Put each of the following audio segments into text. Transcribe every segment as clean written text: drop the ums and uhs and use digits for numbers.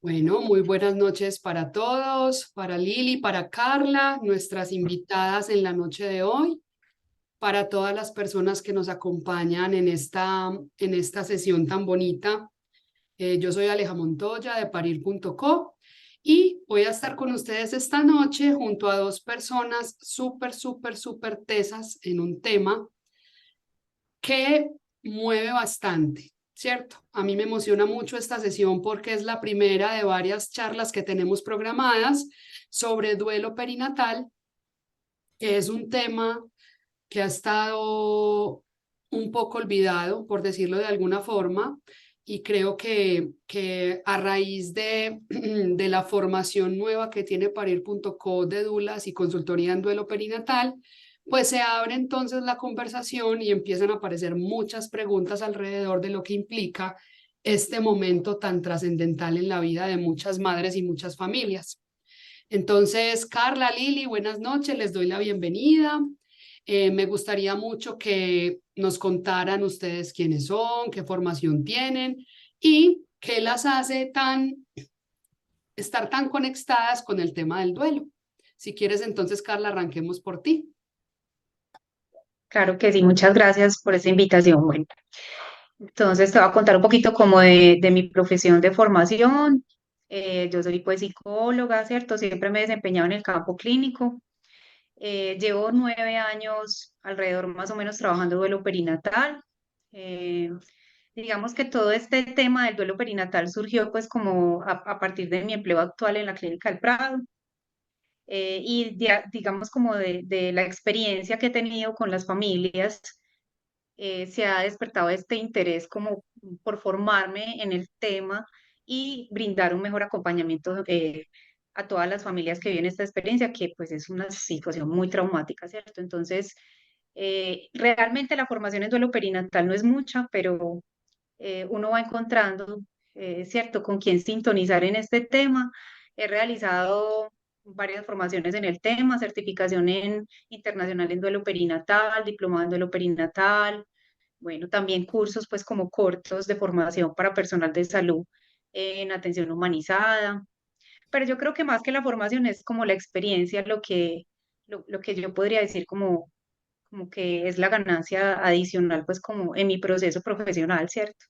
Bueno, muy buenas noches para todos, para Lili, para Carla, nuestras invitadas en la noche de hoy, para todas las personas que nos acompañan en esta sesión tan bonita. Yo soy Aleja Montoya de parir.co y voy a estar con ustedes esta noche junto a dos personas súper tesas en un tema que mueve bastante, ¿cierto? A mí me emociona mucho esta sesión porque es la primera de varias charlas que tenemos programadas sobre duelo perinatal, que es un tema que ha estado un poco olvidado, por decirlo de alguna forma, y creo que a raíz de la formación nueva que tiene parir.co de dulas y consultoría en duelo perinatal, pues se abre entonces la conversación y empiezan a aparecer muchas preguntas alrededor de lo que implica este momento tan trascendental en la vida de muchas madres y muchas familias. Entonces, Carla, Lili, buenas noches, les doy la bienvenida. Me gustaría mucho que nos contaran ustedes quiénes son, qué formación tienen y qué las hace estar tan conectadas con el tema del duelo. Si quieres, entonces, Carla, arranquemos por ti. Claro que sí, muchas gracias por esa invitación. Bueno, entonces te voy a contar un poquito como de mi profesión de formación. Yo soy pues psicóloga, ¿cierto? Siempre me he desempeñado en el campo clínico. Llevo 9 años alrededor más o menos trabajando duelo perinatal. Eh, digamos que todo este tema del duelo perinatal surgió pues como a partir de mi empleo actual en la Clínica del Prado. Digamos como de la experiencia que he tenido con las familias, se ha despertado este interés como por formarme en el tema y brindar un mejor acompañamiento a todas las familias que viven esta experiencia, que pues es una situación muy traumática, ¿cierto? Entonces, realmente la formación en duelo perinatal no es mucha, pero uno va encontrando, ¿cierto?, con quién sintonizar en este tema. He realizado varias formaciones en el tema, certificación internacional en duelo perinatal, diplomado en duelo perinatal, bueno, también cursos pues como cortos de formación para personal de salud en atención humanizada. Pero yo creo que más que la formación es como la experiencia, lo que yo podría decir como que es la ganancia adicional pues como en mi proceso profesional, ¿cierto?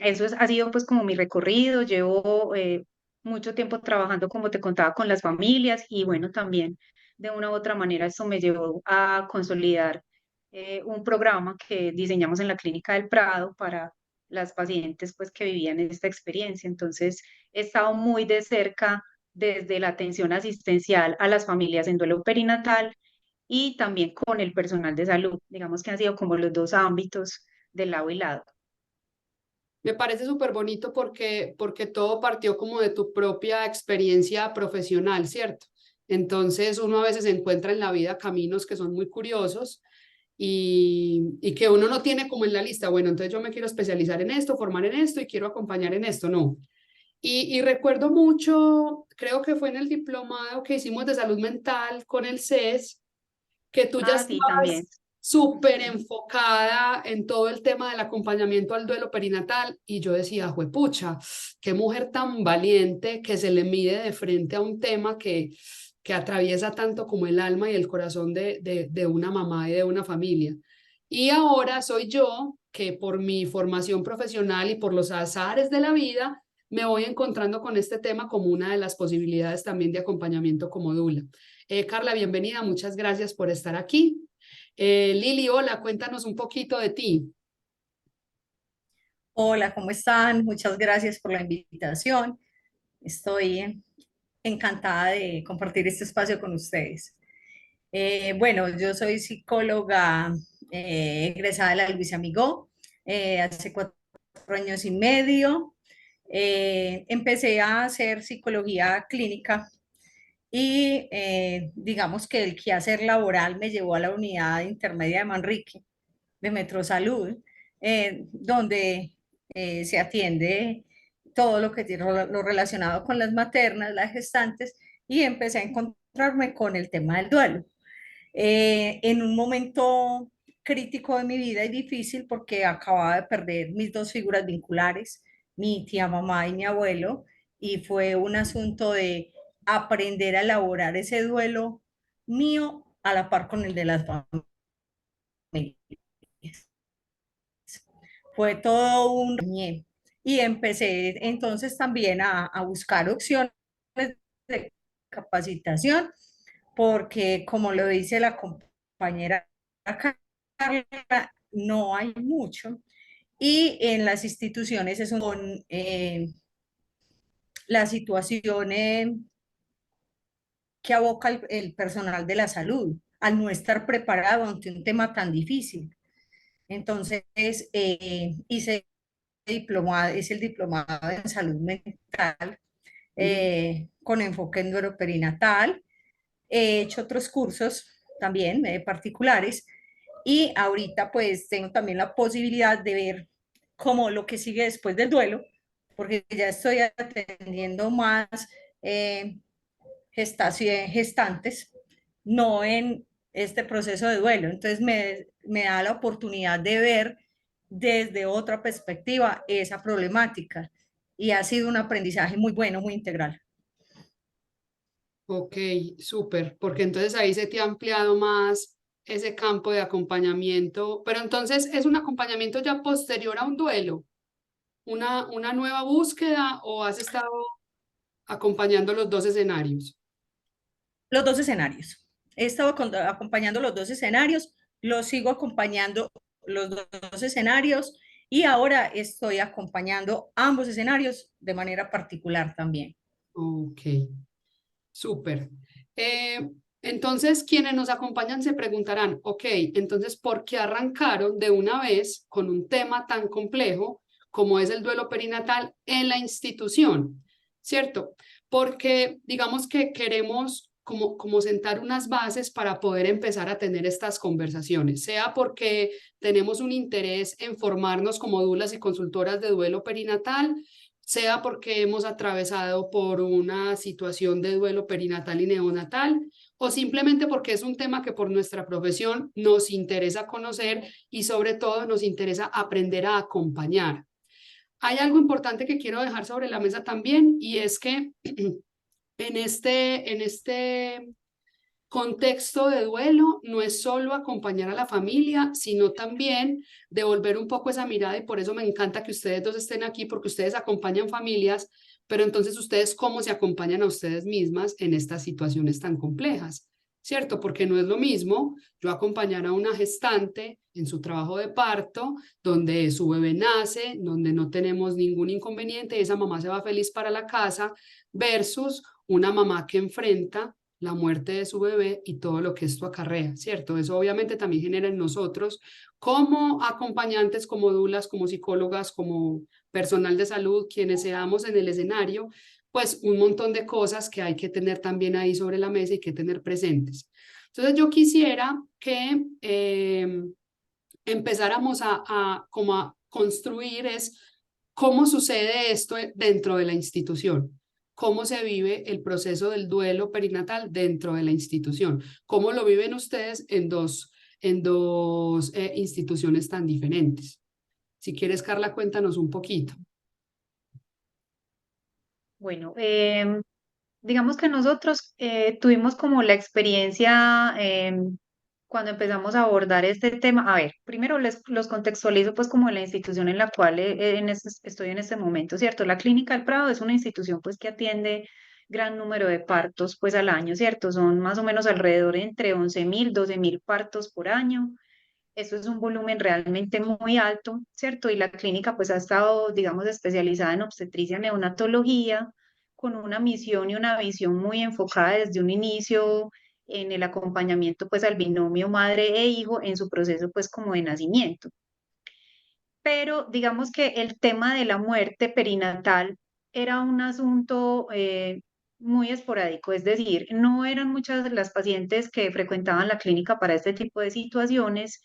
Ha sido pues como mi recorrido. Llevo mucho tiempo trabajando, como te contaba, con las familias y bueno, también de una u otra manera esto me llevó a consolidar un programa que diseñamos en la Clínica del Prado para las pacientes pues que vivían esta experiencia. Entonces he estado muy de cerca desde la atención asistencial a las familias en duelo perinatal y también con el personal de salud. Digamos que han sido como los dos ámbitos de lado y lado. Me parece súper bonito porque todo partió como de tu propia experiencia profesional, ¿cierto? Entonces uno a veces encuentra en la vida caminos que son muy curiosos y que uno no tiene como en la lista, bueno, entonces yo me quiero especializar en esto, formar en esto y quiero acompañar en esto, no. Y recuerdo mucho, creo que fue en el diplomado que hicimos de salud mental con el CES, que tú ya Ah, sí, también. estabas súper enfocada en todo el tema del acompañamiento al duelo perinatal y yo decía, juepucha, qué mujer tan valiente que se le mide de frente a un tema que atraviesa tanto como el alma y el corazón de una mamá y de una familia. Y ahora soy yo que por mi formación profesional y por los azares de la vida, me voy encontrando con este tema como una de las posibilidades también de acompañamiento como dula. Carla, bienvenida, muchas gracias por estar aquí. Lili, hola, cuéntanos un poquito de ti. Hola, ¿cómo están? Muchas gracias por la invitación. Estoy encantada de compartir este espacio con ustedes. Bueno, yo soy psicóloga egresada de la Luisa Amigó hace 4 años y medio. Empecé a hacer psicología clínica y digamos que el quehacer laboral me llevó a la unidad intermedia de Manrique, de Metrosalud, donde se atiende todo lo que tiene lo relacionado con las maternas, las gestantes, y empecé a encontrarme con el tema del duelo. En un momento crítico de mi vida y difícil porque acababa de perder mis dos figuras vinculares, mi tía mamá y mi abuelo, y fue un asunto de aprender a elaborar ese duelo mío a la par con el de las familias. Fue todo un... Y empecé entonces también a buscar opciones de capacitación, porque como lo dice la compañera Carla, no hay mucho. Y en las instituciones es un, la situación que aboca el personal de la salud al no estar preparado ante un tema tan difícil. Entonces, hice diplomado, es el diplomado en salud mental con enfoque en duelo perinatal. He hecho otros cursos también particulares y ahorita pues tengo también la posibilidad de ver cómo lo que sigue después del duelo, porque ya estoy atendiendo más eh, gestantes, no en este proceso de duelo. Entonces me da la oportunidad de ver desde otra perspectiva esa problemática y ha sido un aprendizaje muy bueno, muy integral. Ok, súper, porque entonces ahí se te ha ampliado más ese campo de acompañamiento, pero entonces es un acompañamiento ya posterior a un duelo, una nueva búsqueda o has estado acompañando los dos escenarios. Los dos escenarios. He estado acompañando los dos escenarios, los sigo acompañando los dos escenarios y ahora estoy acompañando ambos escenarios de manera particular también. Ok, súper. Eh, entonces, quienes nos acompañan se preguntarán, ok, entonces, ¿por qué arrancaron de una vez con un tema tan complejo como es el duelo perinatal en la institución? ¿Cierto? Porque digamos que queremos como sentar unas bases para poder empezar a tener estas conversaciones, sea porque tenemos un interés en formarnos como dulas y consultoras de duelo perinatal, sea porque hemos atravesado por una situación de duelo perinatal y neonatal, o simplemente porque es un tema que por nuestra profesión nos interesa conocer y sobre todo nos interesa aprender a acompañar. Hay algo importante que quiero dejar sobre la mesa también y es que en este contexto de duelo no es solo acompañar a la familia, sino también devolver un poco esa mirada y por eso me encanta que ustedes dos estén aquí porque ustedes acompañan familias, pero entonces ustedes cómo se acompañan a ustedes mismas en estas situaciones tan complejas, ¿cierto? Porque no es lo mismo yo acompañar a una gestante en su trabajo de parto, donde su bebé nace, donde no tenemos ningún inconveniente y esa mamá se va feliz para la casa, versus una mamá que enfrenta la muerte de su bebé y todo lo que esto acarrea, ¿cierto? Eso obviamente también genera en nosotros como acompañantes, como dulas, como psicólogas, como personal de salud, quienes seamos en el escenario, pues un montón de cosas que hay que tener también ahí sobre la mesa y que tener presentes. Entonces yo quisiera que empezáramos como a construir es cómo sucede esto dentro de la institución, cómo se vive el proceso del duelo perinatal dentro de la institución, cómo lo viven ustedes en dos instituciones tan diferentes. Si quieres, Carla, cuéntanos un poquito. Bueno, digamos que nosotros tuvimos como la experiencia cuando empezamos a abordar este tema. A ver, primero los contextualizo pues como en la institución en la cual estoy en este momento, ¿cierto? La Clínica del Prado es una institución pues que atiende gran número de partos pues al año, ¿cierto? Son más o menos alrededor entre 11.000, 12.000 partos por año. Eso es un volumen realmente muy alto, ¿cierto? Y la clínica pues ha estado, digamos, especializada en obstetricia y neonatología, con una misión y una visión muy enfocada desde un inicio en el acompañamiento pues al binomio madre e hijo en su proceso pues como de nacimiento. Pero digamos que el tema de la muerte perinatal era un asunto muy esporádico, es decir, no eran muchas las pacientes que frecuentaban la clínica para este tipo de situaciones,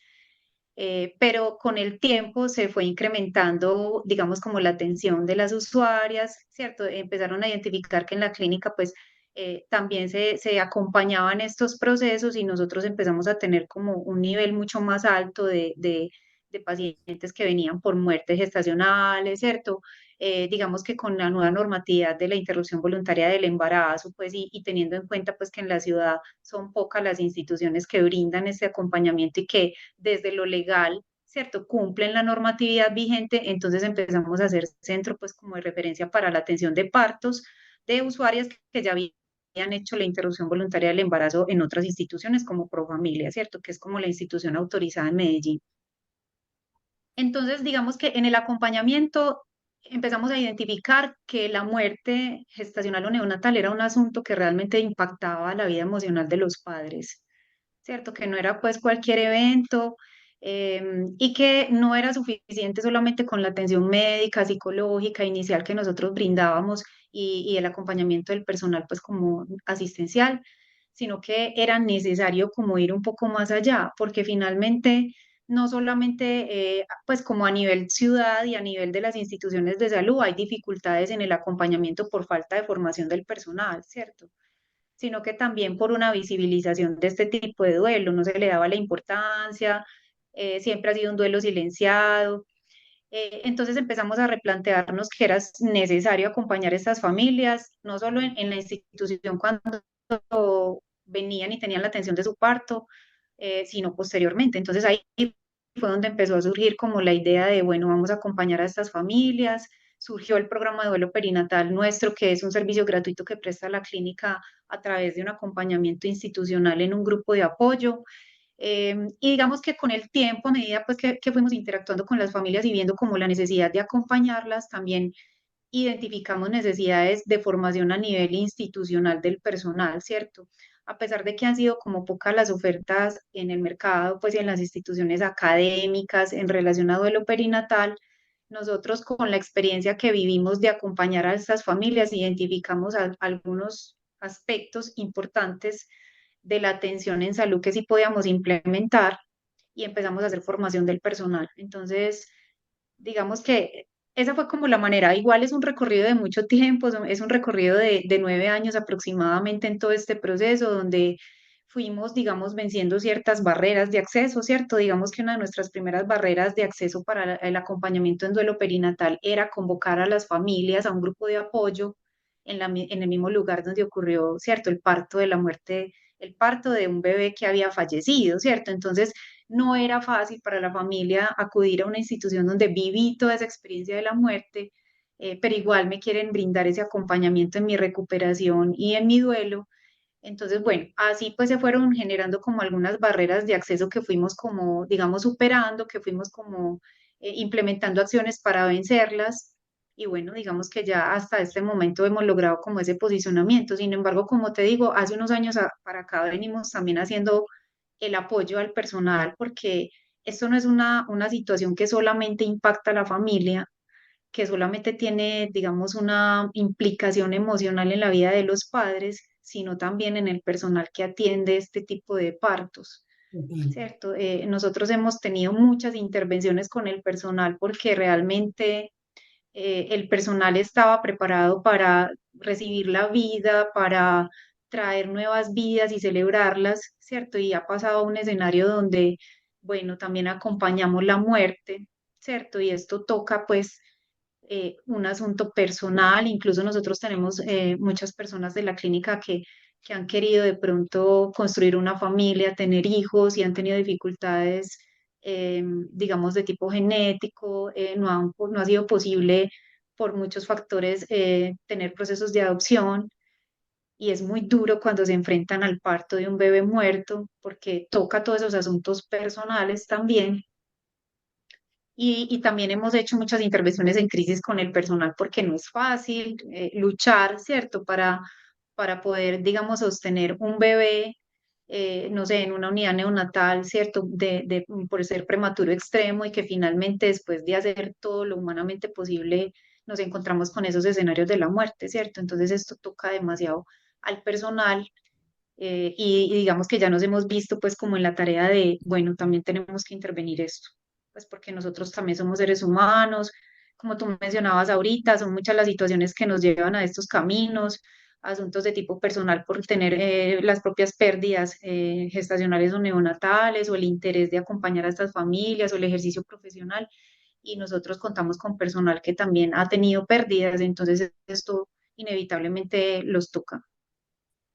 pero con el tiempo se fue incrementando, digamos, como la atención de las usuarias, ¿cierto? Empezaron a identificar que en la clínica, pues, también se acompañaban estos procesos y nosotros empezamos a tener como un nivel mucho más alto de de pacientes que venían por muertes gestacionales, ¿cierto? Digamos que con la nueva normatividad de la interrupción voluntaria del embarazo, pues, y teniendo en cuenta, pues, que en la ciudad son pocas las instituciones que brindan este acompañamiento y que desde lo legal, ¿cierto? Cumplen la normatividad vigente, entonces empezamos a hacer centro, pues, como de referencia para la atención de partos de usuarias que ya habían hecho la interrupción voluntaria del embarazo en otras instituciones como Profamilia, ¿cierto? Que es como la institución autorizada en Medellín. Entonces, digamos que en el acompañamiento empezamos a identificar que la muerte gestacional o neonatal era un asunto que realmente impactaba la vida emocional de los padres, ¿cierto? Que no era pues cualquier evento y que no era suficiente solamente con la atención médica, psicológica, inicial que nosotros brindábamos y el acompañamiento del personal pues como asistencial, sino que era necesario como ir un poco más allá, porque finalmente no solamente pues como a nivel ciudad y a nivel de las instituciones de salud hay dificultades en el acompañamiento por falta de formación del personal, ¿cierto? Sino que también por una visibilización de este tipo de duelo, no se le daba la importancia, siempre ha sido un duelo silenciado. Entonces empezamos a replantearnos que era necesario acompañar a estas familias, no solo en la institución cuando venían y tenían la atención de su parto, sino posteriormente. Entonces ahí fue donde empezó a surgir como la idea de, bueno, vamos a acompañar a estas familias. Surgió el programa de duelo perinatal nuestro, que es un servicio gratuito que presta la clínica a través de un acompañamiento institucional en un grupo de apoyo. Y digamos que con el tiempo, a medida pues que fuimos interactuando con las familias y viendo como la necesidad de acompañarlas, también identificamos necesidades de formación a nivel institucional del personal, ¿cierto? A pesar de que han sido como pocas las ofertas en el mercado, pues y en las instituciones académicas en relación a duelo perinatal, nosotros con la experiencia que vivimos de acompañar a estas familias, identificamos algunos aspectos importantes de la atención en salud que sí podíamos implementar y empezamos a hacer formación del personal. Entonces, digamos que esa fue como la manera. Igual es un recorrido de mucho tiempo, es un recorrido de 9 años aproximadamente en todo este proceso, donde fuimos, digamos, venciendo ciertas barreras de acceso, ¿cierto? Digamos que una de nuestras primeras barreras de acceso para el acompañamiento en duelo perinatal era convocar a las familias a un grupo de apoyo en el mismo lugar donde ocurrió, ¿cierto? El parto de la muerte, el parto de un bebé que había fallecido, ¿cierto? Entonces, no era fácil para la familia acudir a una institución donde viví toda esa experiencia de la muerte, pero igual me quieren brindar ese acompañamiento en mi recuperación y en mi duelo. Entonces, bueno, así pues se fueron generando como algunas barreras de acceso que fuimos como, digamos, superando, que fuimos como implementando acciones para vencerlas. Y bueno, digamos que ya hasta este momento hemos logrado como ese posicionamiento. Sin embargo, como te digo, hace unos años para acá venimos también haciendo el apoyo al personal, porque esto no es una situación que solamente impacta a la familia, que solamente tiene, digamos, una implicación emocional en la vida de los padres, sino también en el personal que atiende este tipo de partos. Total. ¿Cierto? Nosotros hemos tenido muchas intervenciones con el personal porque realmente el personal estaba preparado para recibir la vida, para traer nuevas vidas y celebrarlas, ¿cierto? Y ha pasado a un escenario donde, bueno, también acompañamos la muerte, ¿cierto? Y esto toca pues un asunto personal, incluso nosotros tenemos muchas personas de la clínica que han querido de pronto construir una familia, tener hijos y han tenido dificultades, digamos, de tipo genético, no ha sido posible por muchos factores tener procesos de adopción y es muy duro cuando se enfrentan al parto de un bebé muerto porque toca todos esos asuntos personales también. Y también hemos hecho muchas intervenciones en crisis con el personal porque no es fácil luchar, ¿cierto? Para poder, digamos, sostener un bebé, no sé, en una unidad neonatal, ¿cierto? Por ser prematuro extremo y que finalmente después de hacer todo lo humanamente posible nos encontramos con esos escenarios de la muerte, ¿cierto? Entonces esto toca demasiado al personal y digamos que ya nos hemos visto pues como en la tarea de, bueno, también tenemos que intervenir esto, pues porque nosotros también somos seres humanos, como tú mencionabas ahorita, son muchas las situaciones que nos llevan a estos caminos, asuntos de tipo personal por tener las propias pérdidas gestacionales o neonatales, o el interés de acompañar a estas familias, o el ejercicio profesional. Y nosotros contamos con personal que también ha tenido pérdidas, entonces esto inevitablemente los toca.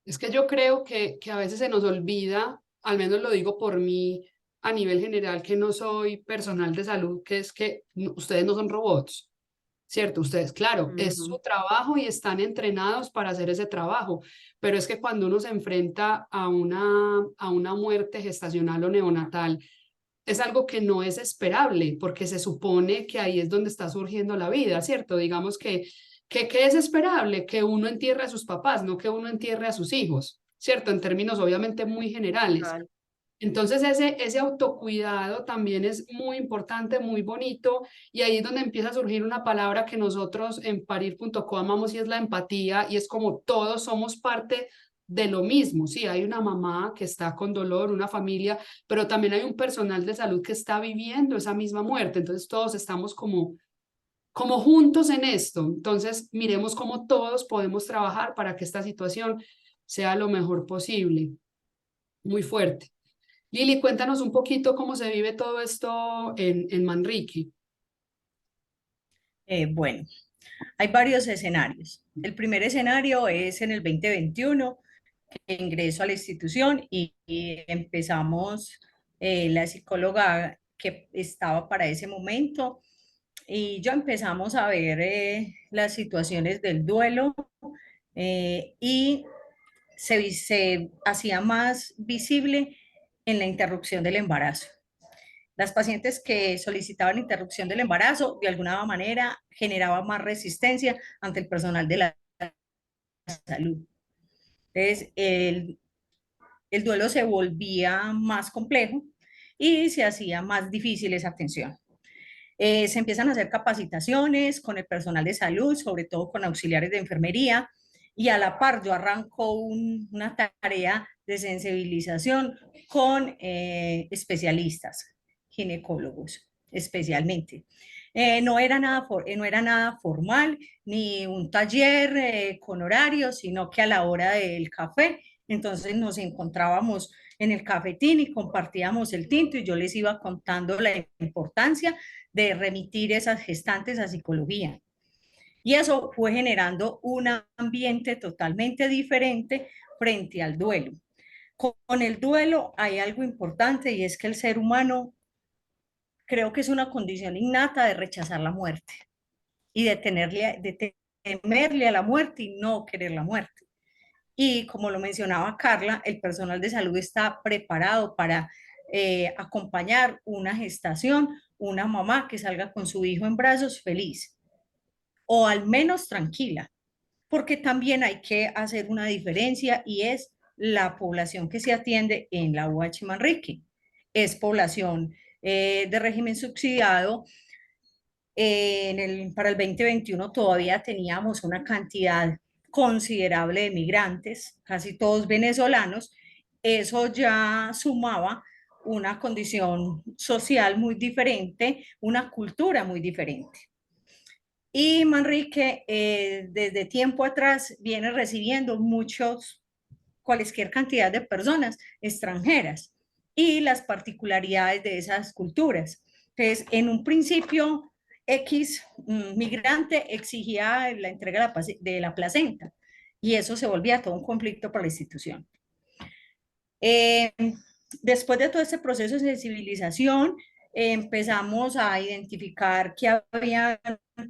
Es que yo creo que a veces se nos olvida, al menos lo digo por mí a nivel general, que no soy personal de salud, que es que ustedes no son robots, ¿cierto? Ustedes, claro, es Ujú. su trabajo y están entrenados para hacer ese trabajo, pero es que cuando uno se enfrenta a una muerte gestacional o neonatal, es algo que no es esperable, porque se supone que ahí es donde está surgiendo la vida, ¿cierto? Digamos que es esperable que uno entierre a sus papás, no que uno entierre a sus hijos, ¿cierto? En términos obviamente muy generales. Total. Entonces ese autocuidado también es muy importante, muy bonito, y ahí es donde empieza a surgir una palabra que nosotros en parir.co amamos y es la empatía, y es como todos somos parte de lo mismo, sí, hay una mamá que está con dolor, una familia, pero también hay un personal de salud que está viviendo esa misma muerte, entonces todos estamos como juntos en esto, entonces miremos cómo todos podemos trabajar para que esta situación sea lo mejor posible, muy fuerte. Lili, cuéntanos un poquito cómo se vive todo esto en Manrique. Bueno, hay varios escenarios. El primer escenario es en el 2021, que ingreso a la institución y empezamos, la psicóloga que estaba para ese momento y yo empezamos a ver las situaciones del duelo, y se hacía más visible en la interrupción del embarazo. Las pacientes que solicitaban interrupción del embarazo de alguna manera generaban más resistencia ante el personal de la salud. Entonces, el duelo se volvía más complejo y se hacía más difícil esa atención. Se empiezan a hacer capacitaciones con el personal de salud, sobre todo con auxiliares de enfermería, y a la par yo arranco una tarea de sensibilización con especialistas, ginecólogos especialmente. No era nada formal, ni un taller con horarios, sino que a la hora del café, entonces nos encontrábamos en el cafetín y compartíamos el tinto y yo les iba contando la importancia de remitir esas gestantes a psicología. Y eso fue generando un ambiente totalmente diferente frente al duelo. Con el duelo hay algo importante y es que el ser humano creo que es una condición innata de rechazar la muerte y de temerle a la muerte y no querer la muerte. Y como lo mencionaba Carla, el personal de salud está preparado para acompañar una gestación, una mamá que salga con su hijo en brazos feliz o al menos tranquila, porque también hay que hacer una diferencia y es la población que se atiende en la UH Manrique. Es población de régimen subsidiado. Para el 2021 todavía teníamos una cantidad considerable de migrantes, casi todos venezolanos. Eso ya sumaba una condición social muy diferente, una cultura muy diferente. Y Manrique, desde tiempo atrás viene recibiendo cualquier cantidad de personas extranjeras y las particularidades de esas culturas. Entonces, en un principio, X migrante exigía la entrega de la placenta y eso se volvía todo un conflicto para la institución. Eh, Después de todo este proceso de sensibilización, empezamos a identificar que había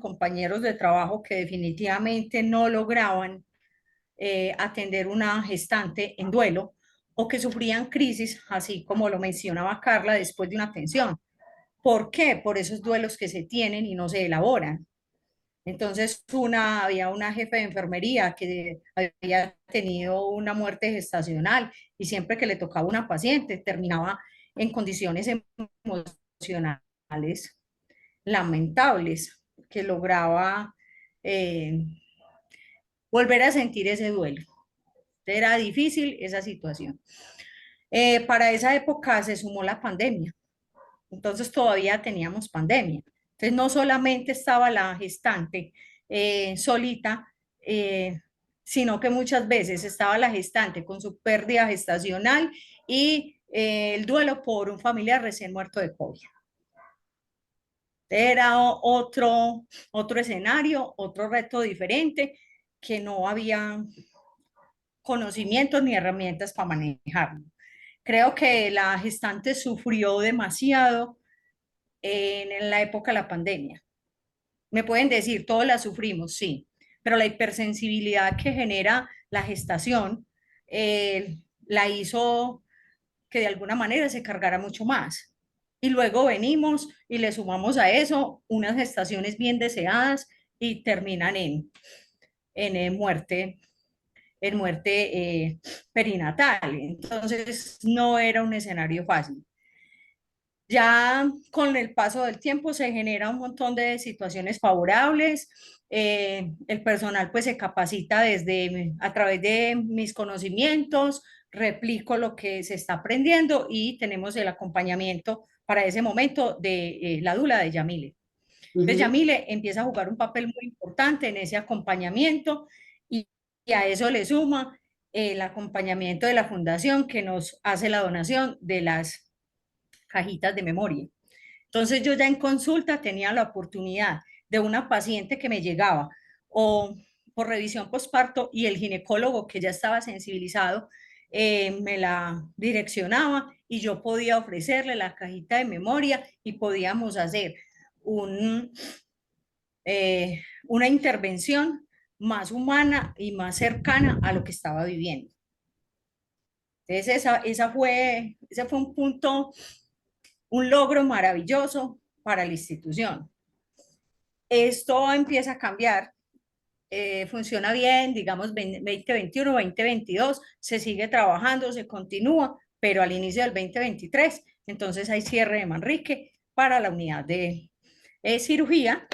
compañeros de trabajo que definitivamente no lograban atender una gestante en duelo o que sufrían crisis, así como lo mencionaba Carla, después de una atención. ¿Por qué? Por esos duelos que se tienen y no se elaboran. Entonces, había una jefe de enfermería que había tenido una muerte gestacional y siempre que le tocaba una paciente terminaba en condiciones emocionales lamentables, que lograba eh, volver a sentir ese duelo. Era difícil esa situación. Para esa época se sumó la pandemia, entonces todavía teníamos pandemia. Entonces no solamente estaba la gestante solita, sino que muchas veces estaba la gestante con su pérdida gestacional y el duelo por un familiar recién muerto de COVID. Era otro escenario, otro reto diferente que no había conocimientos ni herramientas para manejarlo. Creo que la gestante sufrió demasiado en la época de la pandemia. Me pueden decir, todos la sufrimos, sí, pero la hipersensibilidad que genera la gestación la hizo que de alguna manera se cargara mucho más. Y luego venimos y le sumamos a eso unas gestaciones bien deseadas y terminan en muerte, en muerte perinatal. Entonces no era un escenario fácil. Ya con el paso del tiempo se genera un montón de situaciones favorables. El personal pues se capacita a través de mis conocimientos, replico lo que se está aprendiendo y tenemos el acompañamiento para ese momento de la dula de Yamile. Entonces Yamile empieza a jugar un papel muy importante en ese acompañamiento y a eso le suma el acompañamiento de la fundación que nos hace la donación de las cajitas de memoria. Entonces yo ya en consulta tenía la oportunidad de una paciente que me llegaba o por revisión postparto y el ginecólogo que ya estaba sensibilizado me la direccionaba y yo podía ofrecerle la cajita de memoria y podíamos hacer una intervención más humana y más cercana a lo que estaba viviendo. Entonces ese fue un punto, un logro maravilloso para la institución. Esto empieza a cambiar, funciona bien, digamos 2021, 2022, se sigue trabajando, se continúa, pero al inicio del 2023, entonces hay cierre de Manrique para la unidad de cirugía,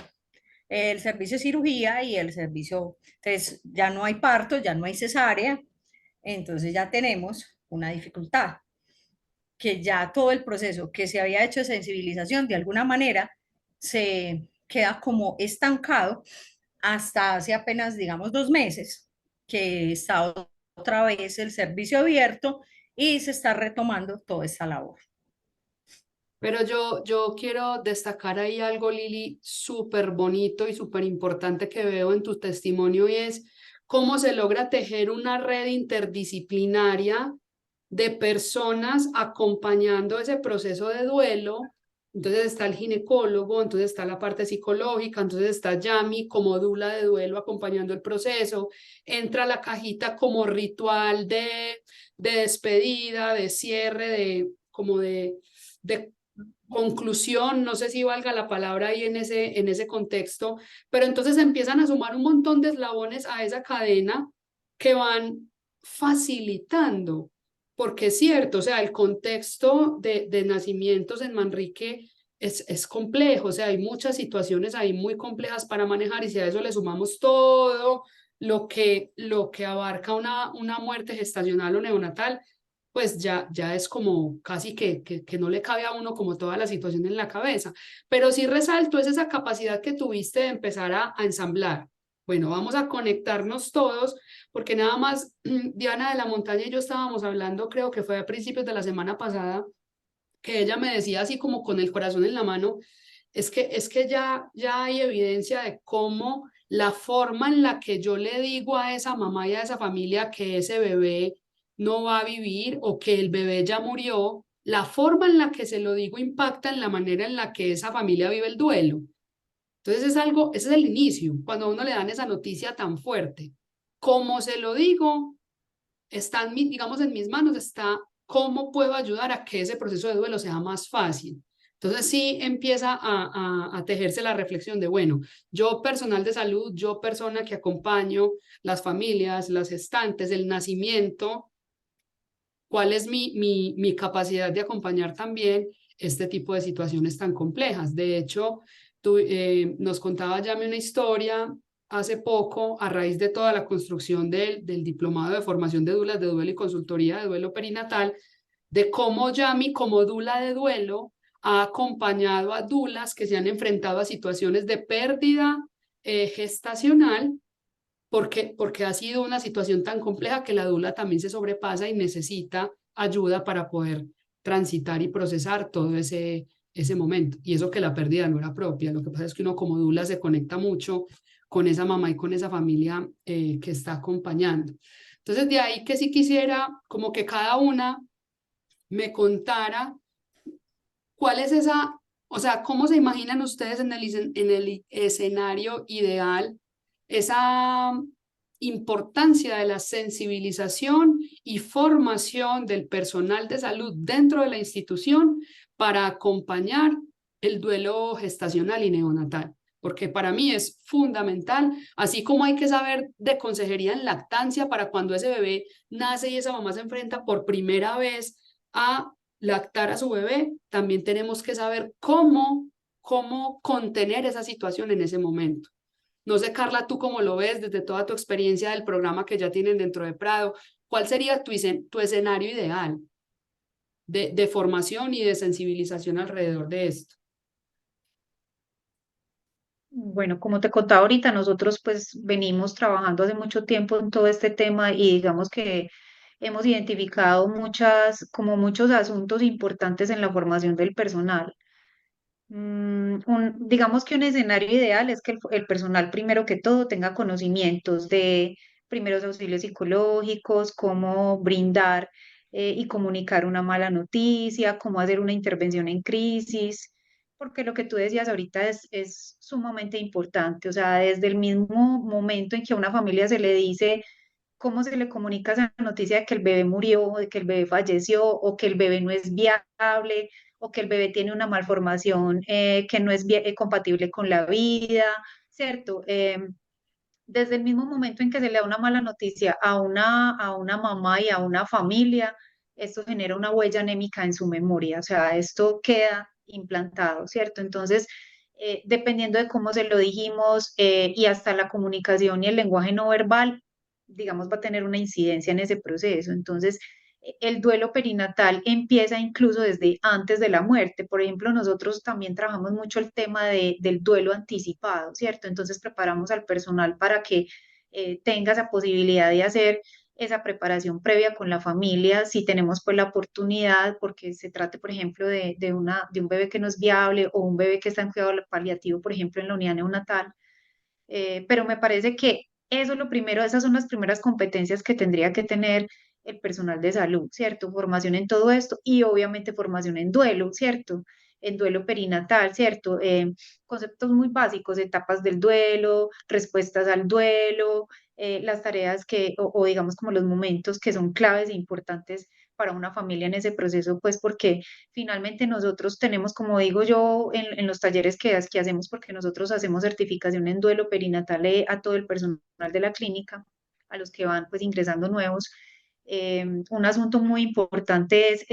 el servicio de cirugía y el servicio, entonces ya no hay parto, ya no hay cesárea, entonces ya tenemos una dificultad, que ya todo el proceso que se había hecho de sensibilización de alguna manera se queda como estancado hasta hace apenas, digamos, 2 meses, que está otra vez el servicio abierto y se está retomando toda esta labor. Pero yo quiero destacar ahí algo, Lili, súper bonito y súper importante que veo en tu testimonio y es cómo se logra tejer una red interdisciplinaria de personas acompañando ese proceso de duelo. Entonces está el ginecólogo, entonces está la parte psicológica, entonces está Yami como dula de duelo acompañando el proceso, entra la cajita como ritual de despedida, de cierre, como de conclusión, no sé si valga la palabra ahí en ese contexto, pero entonces empiezan a sumar un montón de eslabones a esa cadena que van facilitando, porque es cierto, o sea, el contexto de nacimientos en Manrique es complejo, o sea, hay muchas situaciones ahí muy complejas para manejar y si a eso le sumamos todo lo que abarca una muerte gestacional o neonatal, pues ya es como casi que no le cabe a uno como toda la situación en la cabeza. Pero sí resalto es esa capacidad que tuviste de empezar a ensamblar. Bueno, vamos a conectarnos todos, porque nada más Diana de la Montaña y yo estábamos hablando, creo que fue a principios de la semana pasada, que ella me decía así como con el corazón en la mano, es que ya hay evidencia de cómo la forma en la que yo le digo a esa mamá y a esa familia que ese bebé no va a vivir o que el bebé ya murió, la forma en la que se lo digo impacta en la manera en la que esa familia vive el duelo. Entonces es algo, ese es el inicio, cuando a uno le dan esa noticia tan fuerte. Como se lo digo, está digamos, en mis manos, está cómo puedo ayudar a que ese proceso de duelo sea más fácil. Entonces sí empieza a tejerse la reflexión de, bueno, yo personal de salud, yo persona que acompaño las familias, las gestantes, el nacimiento, cuál es mi capacidad de acompañar también este tipo de situaciones tan complejas. De hecho, nos contaba Yami una historia hace poco a raíz de toda la construcción del diplomado de formación de dulas de duelo y consultoría de duelo perinatal, de cómo Yami como dula de duelo ha acompañado a dulas que se han enfrentado a situaciones de pérdida gestacional porque ha sido una situación tan compleja que la dula también se sobrepasa y necesita ayuda para poder transitar y procesar todo ese momento. Y eso que la pérdida no era propia. Lo que pasa es que uno como dula se conecta mucho con esa mamá y con esa familia que está acompañando. Entonces, de ahí que sí quisiera como que cada una me contara cuál es esa, o sea, cómo se imaginan ustedes en el escenario ideal esa importancia de la sensibilización y formación del personal de salud dentro de la institución para acompañar el duelo gestacional y neonatal. Porque para mí es fundamental, así como hay que saber de consejería en lactancia para cuando ese bebé nace y esa mamá se enfrenta por primera vez a lactar a su bebé, también tenemos que saber cómo contener esa situación en ese momento. No sé, Carla, tú cómo lo ves desde toda tu experiencia del programa que ya tienen dentro de Prado. ¿Cuál sería tu escenario ideal de formación y de sensibilización alrededor de esto? Bueno, como te contaba ahorita, nosotros pues venimos trabajando hace mucho tiempo en todo este tema y digamos que hemos identificado como muchos asuntos importantes en la formación del personal. Digamos que un escenario ideal es que el personal, primero que todo, tenga conocimientos de primeros auxilios psicológicos, cómo brindar y comunicar una mala noticia, cómo hacer una intervención en crisis, porque lo que tú decías ahorita es sumamente importante. O sea, desde el mismo momento en que a una familia se le dice cómo se le comunica esa noticia de que el bebé murió, de que el bebé falleció, o que el bebé no es viable, o que el bebé tiene una malformación que no es compatible con la vida, ¿cierto? Desde el mismo momento en que se le da una mala noticia a una mamá y a una familia, esto genera una huella anémica en su memoria, o sea, esto queda implantado, ¿cierto? Entonces, dependiendo de cómo se lo dijimos y hasta la comunicación y el lenguaje no verbal, digamos, va a tener una incidencia en ese proceso. Entonces, el duelo perinatal empieza incluso desde antes de la muerte. Por ejemplo, nosotros también trabajamos mucho el tema del duelo anticipado, ¿cierto? Entonces preparamos al personal para que tenga esa posibilidad de hacer esa preparación previa con la familia, si tenemos pues la oportunidad, porque se trate, por ejemplo, de un bebé que no es viable o un bebé que está en cuidado paliativo, por ejemplo, en la unidad neonatal. Pero me parece que eso es lo primero, esas son las primeras competencias que tendría que tener el personal de salud, ¿cierto? Formación en todo esto y obviamente formación en duelo, ¿cierto? En duelo perinatal, ¿cierto? Conceptos muy básicos, etapas del duelo, respuestas al duelo, las tareas o digamos como los momentos que son claves e importantes para una familia en ese proceso, pues porque finalmente nosotros tenemos, como digo yo, en los talleres que hacemos, porque nosotros hacemos certificación en duelo perinatal a todo el personal de la clínica, a los que van pues ingresando nuevos. Un asunto muy importante es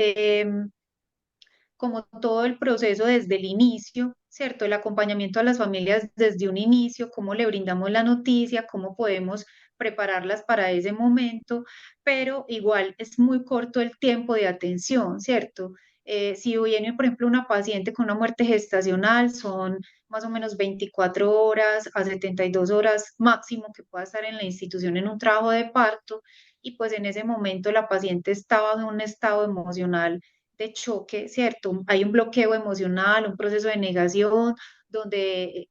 como todo el proceso desde el inicio, ¿cierto? El acompañamiento a las familias desde un inicio, cómo le brindamos la noticia, cómo podemos prepararlas para ese momento, pero igual es muy corto el tiempo de atención, ¿cierto? Si viene, por ejemplo, una paciente con una muerte gestacional, son más o menos 24 horas a 72 horas máximo que pueda estar en la institución en un trabajo de parto, y pues en ese momento la paciente estaba en un estado emocional de choque, ¿cierto? Hay un bloqueo emocional, un proceso de negación, donde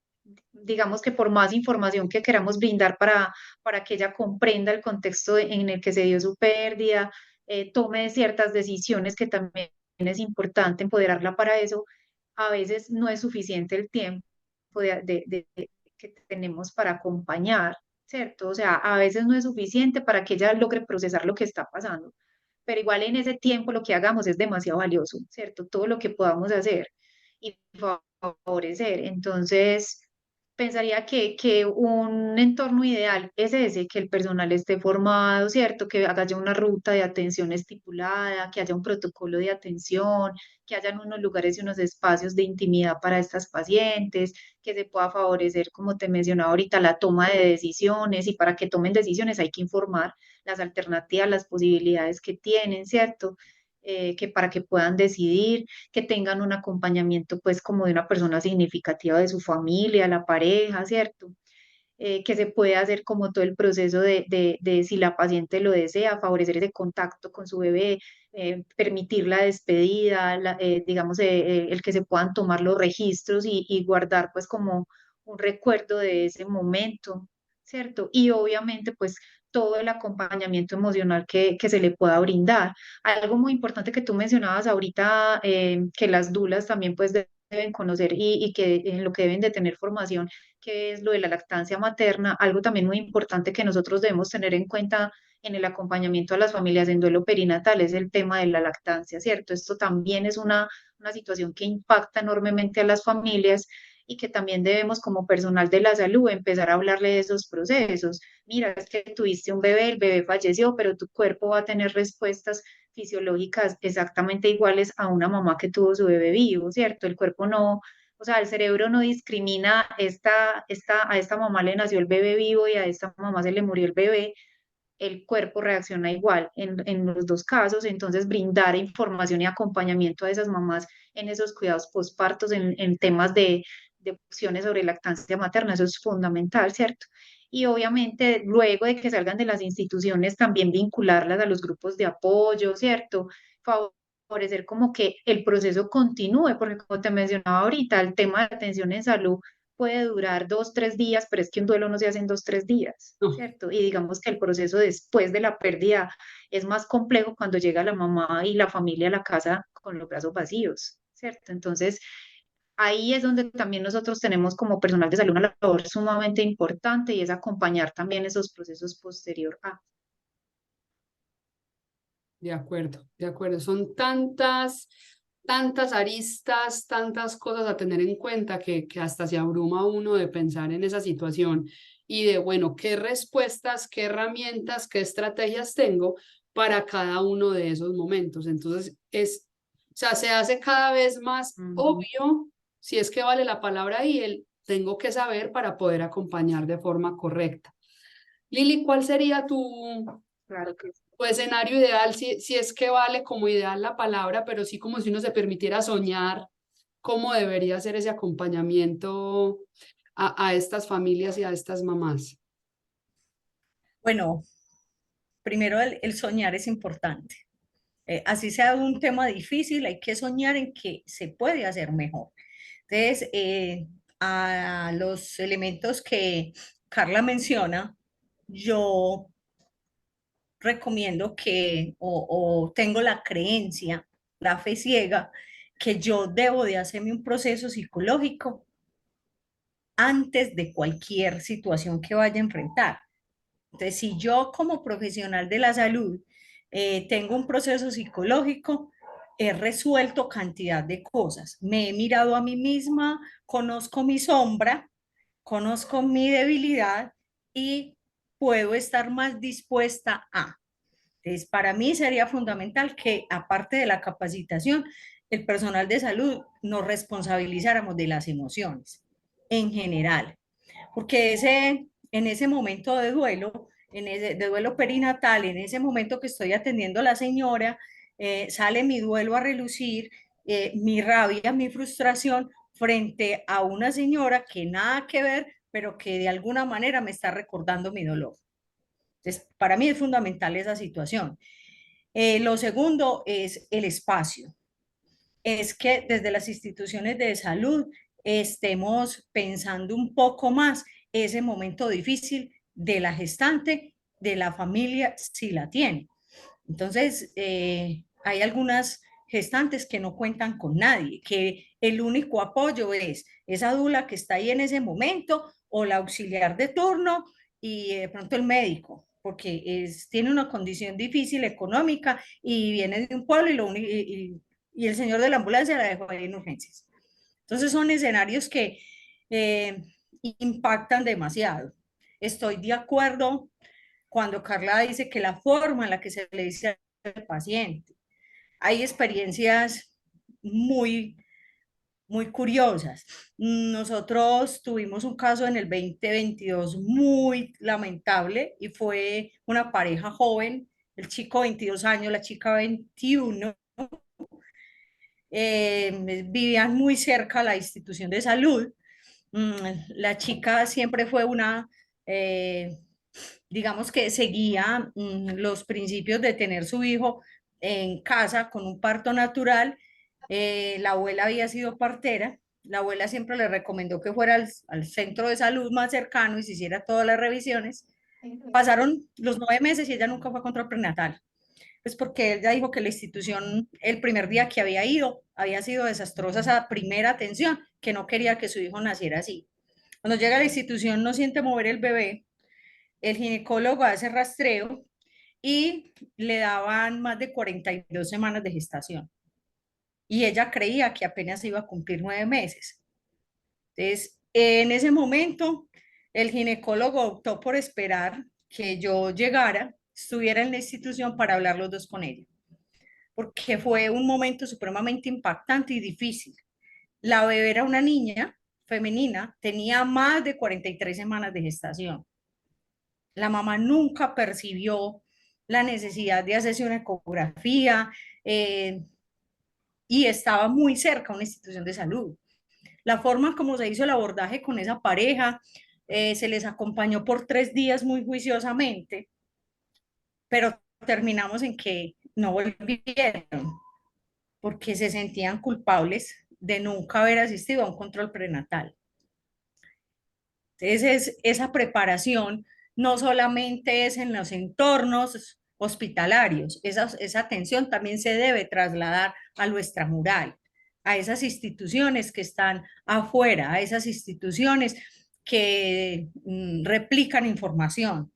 digamos que por más información que queramos brindar para que ella comprenda el contexto en el que se dio su pérdida, tome ciertas decisiones que también es importante empoderarla para eso, a veces no es suficiente el tiempo que tenemos para acompañar, ¿cierto? O sea, a veces no es suficiente para que ella logre procesar lo que está pasando, pero igual en ese tiempo lo que hagamos es demasiado valioso, ¿cierto? Todo lo que podamos hacer y favorecer. Entonces, pensaría que un entorno ideal es ese, que el personal esté formado, ¿cierto? Que haya una ruta de atención estipulada, que haya un protocolo de atención, que hayan unos lugares y unos espacios de intimidad para estas pacientes, que se pueda favorecer, como te mencionaba ahorita, la toma de decisiones, y para que tomen decisiones hay que informar las alternativas, las posibilidades que tienen, ¿cierto? Que para que puedan decidir, que tengan un acompañamiento pues como de una persona significativa de su familia, la pareja, ¿cierto? que se puede hacer como todo el proceso de si la paciente lo desea, favorecer ese contacto con su bebé, permitir la despedida, digamos, el que se puedan tomar los registros y guardar pues como un recuerdo de ese momento, ¿cierto? Y obviamente pues todo el acompañamiento emocional que se le pueda brindar. Algo muy importante que tú mencionabas ahorita, que las dulas también pues deben conocer y que en lo que deben de tener formación, que es lo de la lactancia materna, algo también muy importante que nosotros debemos tener en cuenta en el acompañamiento a las familias en duelo perinatal es el tema de la lactancia, ¿cierto? Esto también es una situación que impacta enormemente a las familias y que también debemos como personal de la salud empezar a hablarle de esos procesos. Mira, es que tuviste un bebé, el bebé falleció, pero tu cuerpo va a tener respuestas fisiológicas exactamente iguales a una mamá que tuvo su bebé vivo, ¿cierto? El cuerpo no, o sea, el cerebro no discrimina, a esta mamá le nació el bebé vivo y a esta mamá se le murió el bebé, el cuerpo reacciona igual en los dos casos, entonces brindar información y acompañamiento a esas mamás en esos cuidados postpartos, en temas de opciones sobre lactancia materna, eso es fundamental, ¿cierto? Y obviamente luego de que salgan de las instituciones, también vincularlas a los grupos de apoyo, ¿cierto? Favorecer como que el proceso continúe, porque como te mencionaba ahorita, el tema de atención en salud puede durar 2, 3 días, pero es que un duelo no se hace en 2, 3 días, No, ¿cierto? Y digamos que el proceso después de la pérdida es más complejo cuando llega la mamá y la familia a la casa con los brazos vacíos, ¿cierto? Entonces, ahí es donde también nosotros tenemos como personal de salud una labor sumamente importante y es acompañar también esos procesos posterior a. de acuerdo, de acuerdo. Son tantas aristas, tantas cosas a tener en cuenta que hasta se abruma uno de pensar en esa situación y de, bueno, qué respuestas, qué herramientas, qué estrategias tengo para cada uno de esos momentos. Entonces, o sea, se hace cada vez más Ujú. obvio, si es que vale la palabra y el tengo que saber para poder acompañar de forma correcta. Lili, ¿cuál sería Claro que sí. tu escenario ideal, si es que vale como ideal la palabra, pero sí como si uno se permitiera soñar cómo debería ser ese acompañamiento a estas familias y a estas mamás? Bueno, primero el soñar es importante. Así sea un tema difícil, hay que soñar en que se puede hacer mejor. Entonces, a los elementos que Carla menciona, yo recomiendo que, o tengo la creencia, la fe ciega, que yo debo de hacerme un proceso psicológico antes de cualquier situación que vaya a enfrentar. Entonces, si yo como profesional de la salud tengo un proceso psicológico, he resuelto cantidad de cosas. Me he mirado a mí misma, conozco mi sombra, conozco mi debilidad y puedo estar más dispuesta a. Entonces, para mí sería fundamental que, aparte de la capacitación, el personal de salud nos responsabilizáramos de las emociones en general, porque en ese momento de duelo, de duelo perinatal, en ese momento que estoy atendiendo a la señora, sale mi duelo a relucir, mi rabia, mi frustración frente a una señora que nada que ver, pero que de alguna manera me está recordando mi dolor. Entonces, para mí es fundamental esa situación. Lo segundo es el espacio. Es que desde las instituciones de salud estemos pensando un poco más ese momento difícil de la gestante, de la familia, si la tiene. Entonces, hay algunas gestantes que no cuentan con nadie, que el único apoyo es esa dula que está ahí en ese momento o la auxiliar de turno y de pronto el médico, porque tiene una condición difícil económica y viene de un pueblo y el señor de la ambulancia la dejó ahí en urgencias. Entonces son escenarios que eh, impactan demasiado. Estoy de acuerdo cuando Carla dice que la forma en la que se le dice al paciente, hay experiencias muy, muy curiosas. Nosotros tuvimos un caso en el 2022 muy lamentable y fue una pareja joven, el chico 22 años, la chica 21, vivían muy cerca a la institución de salud. La chica siempre fue una eh, digamos que seguía los principios de tener su hijo en casa con un parto natural. La abuela había sido partera. La abuela siempre le recomendó que fuera al centro de salud más cercano y se hiciera todas las revisiones. Pasaron los 9 meses y ella nunca fue a control prenatal. Pues porque ella dijo que la institución, el primer día que había ido, había sido desastrosa esa primera atención, que no quería que su hijo naciera así. Cuando llega a la institución no siente mover el bebé, el ginecólogo hace rastreo y le daban más de 42 semanas de gestación. Y ella creía que apenas iba a cumplir 9 meses. Entonces, en ese momento, el ginecólogo optó por esperar que yo llegara, estuviera en la institución para hablar los dos con ella, porque fue un momento supremamente impactante y difícil. La bebé era una niña femenina, tenía más de 43 semanas de gestación. La mamá nunca percibió la necesidad de hacerse una ecografía y estaba muy cerca a una institución de salud. La forma como se hizo el abordaje con esa pareja, se les acompañó por 3 días muy juiciosamente, pero terminamos en que no volvieron porque se sentían culpables de nunca haber asistido a un control prenatal. Entonces, esa preparación no solamente es en los entornos hospitalarios, esa atención también se debe trasladar a lo extramural, a esas instituciones que están afuera, a esas instituciones que replican información.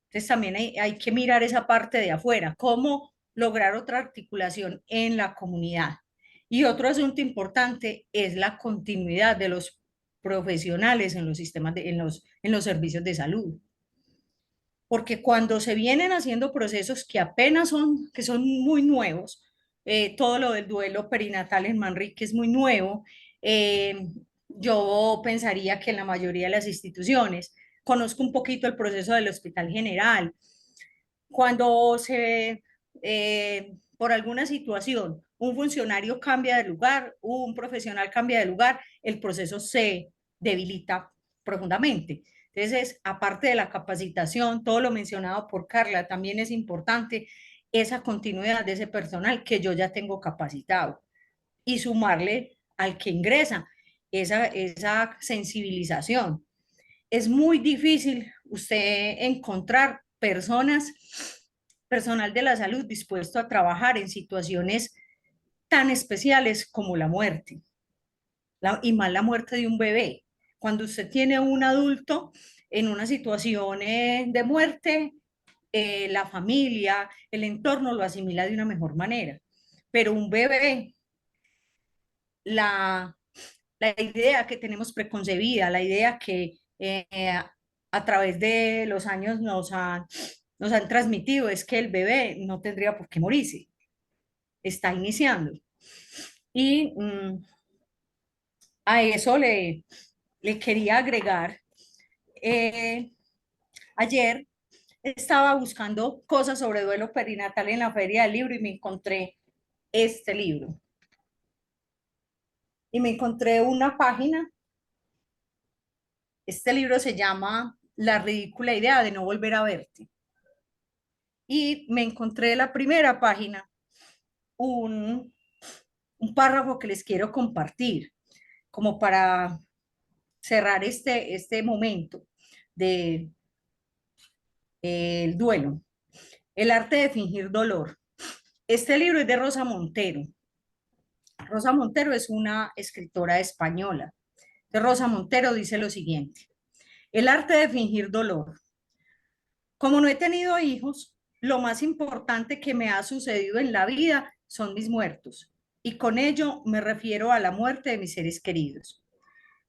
Entonces también hay que mirar esa parte de afuera, cómo lograr otra articulación en la comunidad. Y otro asunto importante es la continuidad de los profesionales en los sistemas, en los servicios de salud. Porque cuando se vienen haciendo procesos que apenas que son muy nuevos, todo lo del duelo perinatal en Manrique es muy nuevo, yo pensaría que en la mayoría de las instituciones, conozco un poquito el proceso del Hospital General, cuando por alguna situación, un funcionario cambia de lugar, un profesional cambia de lugar, el proceso se debilita profundamente. Entonces, aparte de la capacitación, todo lo mencionado por Carla, también es importante esa continuidad de ese personal que yo ya tengo capacitado y sumarle al que ingresa esa sensibilización. Es muy difícil usted encontrar personal de la salud dispuesto a trabajar en situaciones tan especiales como la muerte, y más la muerte de un bebé. Cuando usted tiene un adulto en una situación de muerte, la familia, el entorno lo asimila de una mejor manera. Pero un bebé, la, la idea que tenemos preconcebida, la idea que a través de los años nos han transmitido es que el bebé no tendría por qué morirse, está iniciando. Y a eso le quería agregar, eh, ayer estaba buscando cosas sobre duelo perinatal en la feria del libro y me encontré este libro. Y me encontré una página. Este libro se llama La ridícula idea de no volver a verte. Y me encontré en la primera página un, un párrafo que les quiero compartir, como para cerrar este momento de el duelo. El arte de fingir dolor. Este libro es de Rosa Montero. Rosa Montero es una escritora española. De Rosa Montero dice lo siguiente: el arte de fingir dolor. Como no he tenido hijos, lo más importante que me ha sucedido en la vida son mis muertos, y con ello me refiero a la muerte de mis seres queridos.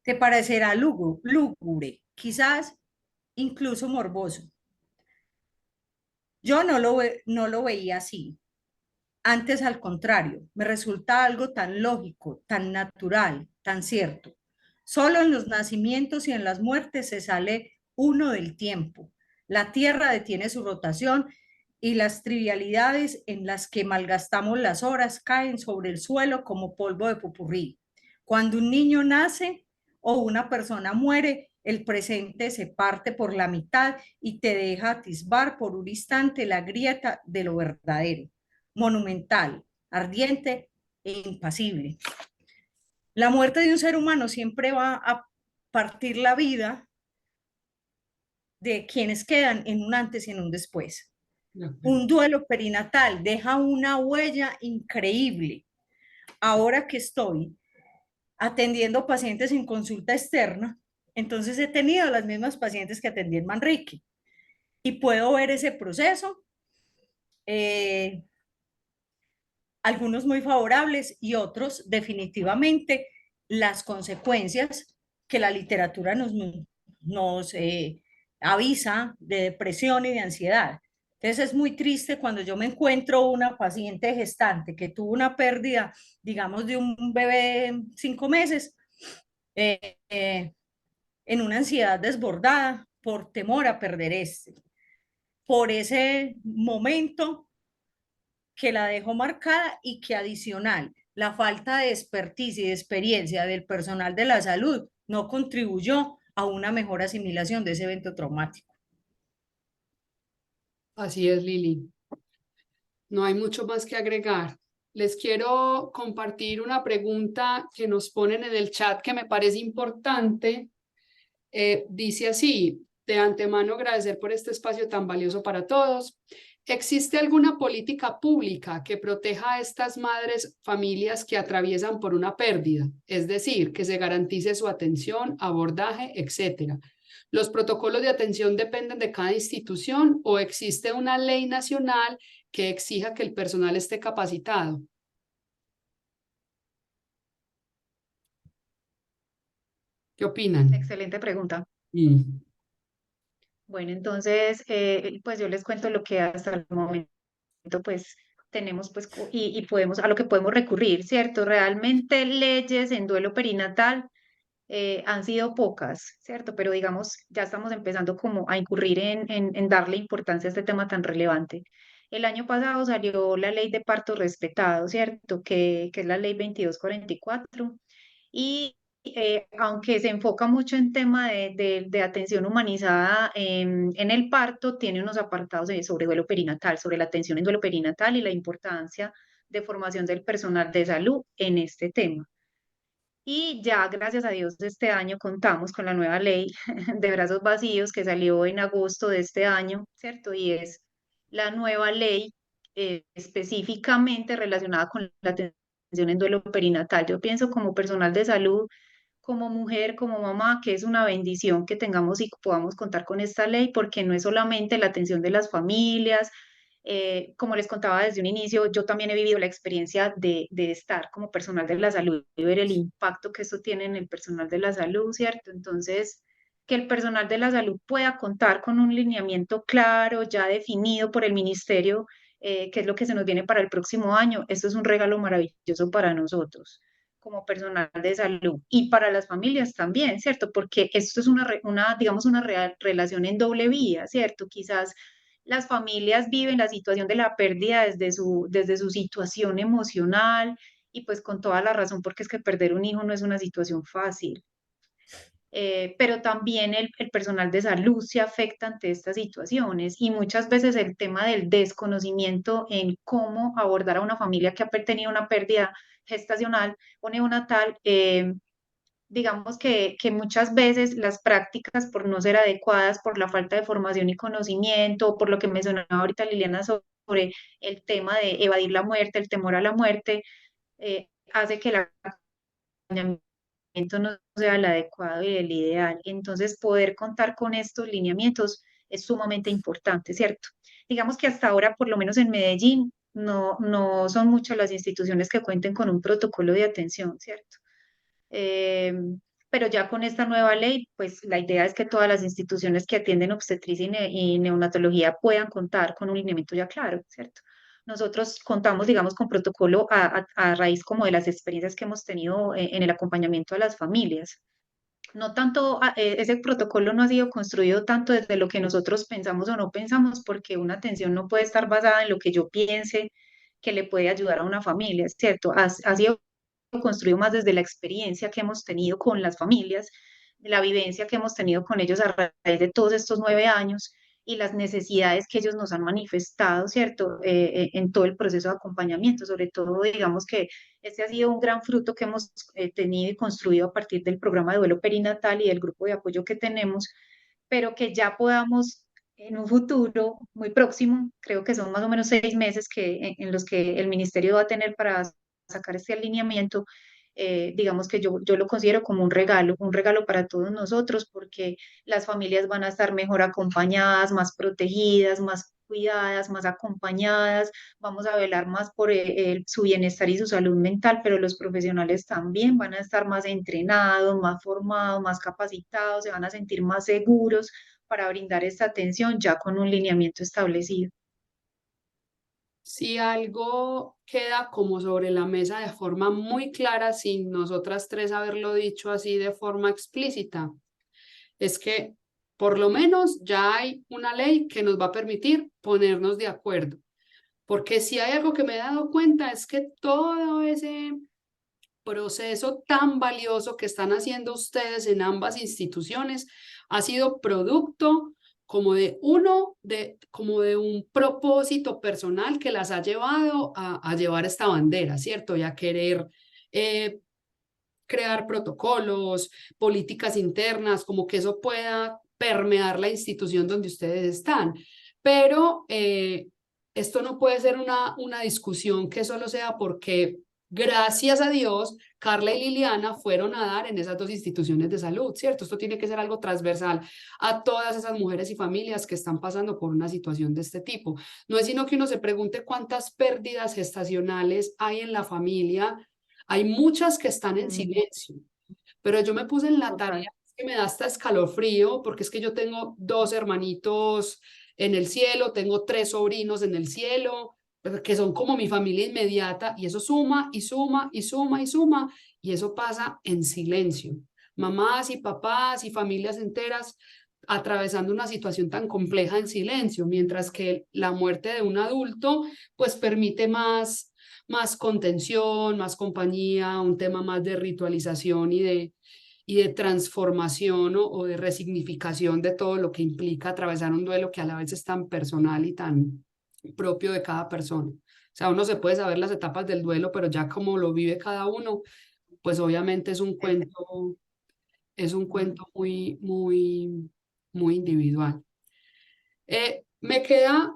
Te parecerá lúgubre, quizás incluso morboso. Yo no lo veía así. Antes, al contrario, me resulta algo tan lógico, tan natural, tan cierto. Solo en los nacimientos y en las muertes se sale uno del tiempo. La tierra detiene su rotación y las trivialidades en las que malgastamos las horas caen sobre el suelo como polvo de popurrí. Cuando un niño nace, o una persona muere, el presente se parte por la mitad y te deja atisbar por un instante la grieta de lo verdadero, monumental, ardiente e impasible. La muerte de un ser humano siempre va a partir la vida de quienes quedan en un antes y en un después. Un duelo perinatal deja una huella increíble. Ahora que estoy atendiendo pacientes en consulta externa, entonces he tenido las mismas pacientes que atendí en Manrique y puedo ver ese proceso, algunos muy favorables y otros definitivamente las consecuencias que la literatura nos avisa de depresión y de ansiedad. Entonces es muy triste cuando yo me encuentro una paciente gestante que tuvo una pérdida, digamos, de un bebé 5 meses, eh, eh, en una ansiedad desbordada por temor a perder por ese momento que la dejó marcada y que adicional, la falta de expertise y de experiencia del personal de la salud no contribuyó a una mejor asimilación de ese evento traumático. Así es, Lili. No hay mucho más que agregar. Les quiero compartir una pregunta que nos ponen en el chat que me parece importante. Dice así: de antemano agradecer por este espacio tan valioso para todos. ¿Existe alguna política pública que proteja a estas madres, familias que atraviesan por una pérdida? Es decir, que se garantice su atención, abordaje, etcétera. ¿Los protocolos de atención dependen de cada institución o existe una ley nacional que exija que el personal esté capacitado? ¿Qué opinan? Excelente pregunta. Mm. Bueno, entonces, pues yo les cuento lo que hasta el momento pues tenemos pues y podemos a lo que podemos recurrir, ¿cierto? Realmente leyes en duelo perinatal han sido pocas, ¿cierto? Pero digamos, ya estamos empezando como a incurrir en darle importancia a este tema tan relevante. El año pasado salió la ley de parto respetado, ¿cierto? Que es la ley 2244. Y aunque se enfoca mucho en tema de atención humanizada en el parto, tiene unos apartados sobre duelo perinatal, sobre la atención en duelo perinatal y la importancia de formación del personal de salud en este tema. Y ya, gracias a Dios, este año contamos con la nueva ley de brazos vacíos que salió en agosto de este año, ¿cierto? Y es la nueva ley específicamente relacionada con la atención en duelo perinatal. Yo pienso como personal de salud, como mujer, como mamá, que es una bendición que tengamos y podamos contar con esta ley, porque no es solamente la atención de las familias. Como les contaba desde un inicio, yo también he vivido la experiencia de estar como personal de la salud y ver el impacto que esto tiene en el personal de la salud, ¿cierto? Entonces, que el personal de la salud pueda contar con un lineamiento claro, ya definido por el ministerio, qué es lo que se nos viene para el próximo año, esto es un regalo maravilloso para nosotros como personal de salud y para las familias también, ¿cierto? Porque esto es digamos, una real relación en doble vía, ¿cierto? Quizás las familias viven la situación de la pérdida desde su situación emocional y pues con toda la razón, porque es que perder un hijo no es una situación fácil. Pero también el personal de salud se afecta ante estas situaciones y muchas veces el tema del desconocimiento en cómo abordar a una familia que ha tenido una pérdida gestacional o neonatal, digamos que muchas veces las prácticas por no ser adecuadas, por la falta de formación y conocimiento, por lo que mencionaba ahorita Liliana sobre el tema de evadir la muerte, el temor a la muerte, hace que el acompañamiento no sea el adecuado y el ideal. Entonces, poder contar con estos lineamientos es sumamente importante, ¿cierto? Digamos que hasta ahora, por lo menos en Medellín, no son muchas las instituciones que cuenten con un protocolo de atención, ¿cierto? Eh, pero ya con esta nueva ley, pues la idea es que todas las instituciones que atienden obstetricia y neonatología puedan contar con un lineamiento ya claro, ¿cierto? Nosotros contamos, digamos, con protocolo a raíz como de las experiencias que hemos tenido en el acompañamiento a las familias. No tanto, ese protocolo no ha sido construido tanto desde lo que nosotros pensamos o no pensamos, porque una atención no puede estar basada en lo que yo piense que le puede ayudar a una familia, ¿cierto? Ha sido construido desde lo que nosotros pensamos o no pensamos, porque una atención no puede estar basada en lo que yo piense que le puede ayudar a una familia, ¿cierto? Ha sido construido desde lo que nosotros pensamos o no pensamos, porque una atención no puede estar basada en lo que yo piense que le puede ayudar a una familia, ¿cierto? Ha sido construido más desde la experiencia que hemos tenido con las familias, de la vivencia que hemos tenido con ellos a raíz de todos estos 9 años y las necesidades que ellos nos han manifestado, ¿cierto? En todo el proceso de acompañamiento, sobre todo, digamos que este ha sido un gran fruto que hemos tenido y construido a partir del programa de duelo perinatal y del grupo de apoyo que tenemos, pero que ya podamos en un futuro muy próximo, creo que son más o menos 6 meses en los que el ministerio va a tener para sacar este alineamiento. Digamos que yo lo considero como un regalo para todos nosotros, porque las familias van a estar mejor acompañadas, más protegidas, más cuidadas, más acompañadas, vamos a velar más por su bienestar y su salud mental, pero los profesionales también van a estar más entrenados, más formados, más capacitados, se van a sentir más seguros para brindar esta atención ya con un lineamiento establecido. Si algo queda como sobre la mesa de forma muy clara, sin nosotras tres haberlo dicho así de forma explícita, es que por lo menos ya hay una ley que nos va a permitir ponernos de acuerdo. Porque si hay algo que me he dado cuenta es que todo ese proceso tan valioso que están haciendo ustedes en ambas instituciones ha sido producto como de un propósito personal que las ha llevado a llevar esta bandera, ¿cierto? Y a querer crear protocolos, políticas internas, como que eso pueda permear la institución donde ustedes están. Pero esto no puede ser una discusión que solo sea porque, gracias a Dios, Carla y Liliana fueron a dar en esas dos instituciones de salud, ¿cierto? Esto tiene que ser algo transversal a todas esas mujeres y familias que están pasando por una situación de este tipo. No es sino que uno se pregunte cuántas pérdidas gestacionales hay en la familia. Hay muchas que están en silencio, pero yo me puse en la tarea que me da hasta escalofrío, porque es que yo tengo 2 hermanitos en el cielo, tengo 3 sobrinos en el cielo, que son como mi familia inmediata, y eso suma y suma y suma y suma, y eso pasa en silencio. Mamás y papás y familias enteras atravesando una situación tan compleja en silencio, mientras que la muerte de un adulto pues permite más contención, más compañía, un tema más de ritualización y de transformación o de resignificación de todo lo que implica atravesar un duelo que a la vez es tan personal y tan propio de cada persona. O sea, uno se puede saber las etapas del duelo, pero ya como lo vive cada uno, pues obviamente es un cuento muy, muy, muy individual. Me queda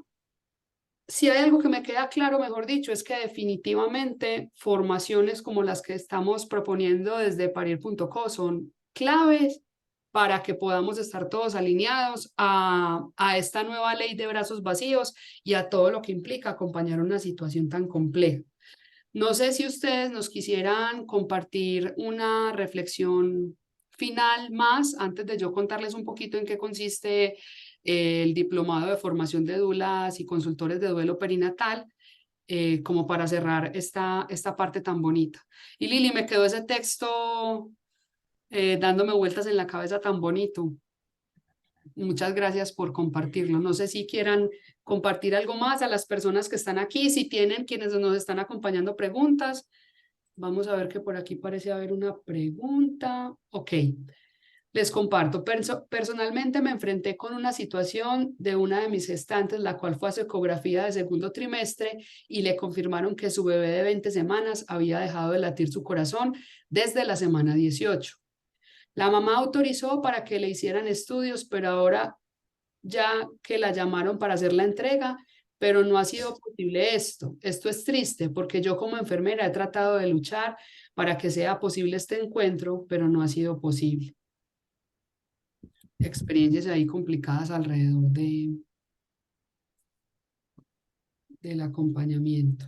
Si hay algo que me queda claro, mejor dicho, es que definitivamente formaciones como las que estamos proponiendo desde parir.co son claves para que podamos estar todos alineados a esta nueva ley de brazos vacíos y a todo lo que implica acompañar una situación tan compleja. No sé si ustedes nos quisieran compartir una reflexión final más antes de yo contarles un poquito en qué consiste el diplomado de formación de dulas y consultores de duelo perinatal, como para cerrar esta parte tan bonita. Y Lili, me quedó ese texto dándome vueltas en la cabeza tan bonito. Muchas gracias por compartirlo. No sé si quieran compartir algo más a las personas que están aquí, si tienen quienes nos están acompañando preguntas. Vamos a ver que por aquí parece haber una pregunta. Ok, les comparto. Personalmente me enfrenté con una situación de una de mis gestantes, la cual fue a su ecografía de segundo trimestre y le confirmaron que su bebé de 20 semanas había dejado de latir su corazón desde la semana 18. La mamá autorizó para que le hicieran estudios, pero ahora ya que la llamaron para hacer la entrega, pero no ha sido posible esto. Esto es triste porque yo como enfermera he tratado de luchar para que sea posible este encuentro, pero no ha sido posible. Experiencias ahí complicadas alrededor del acompañamiento.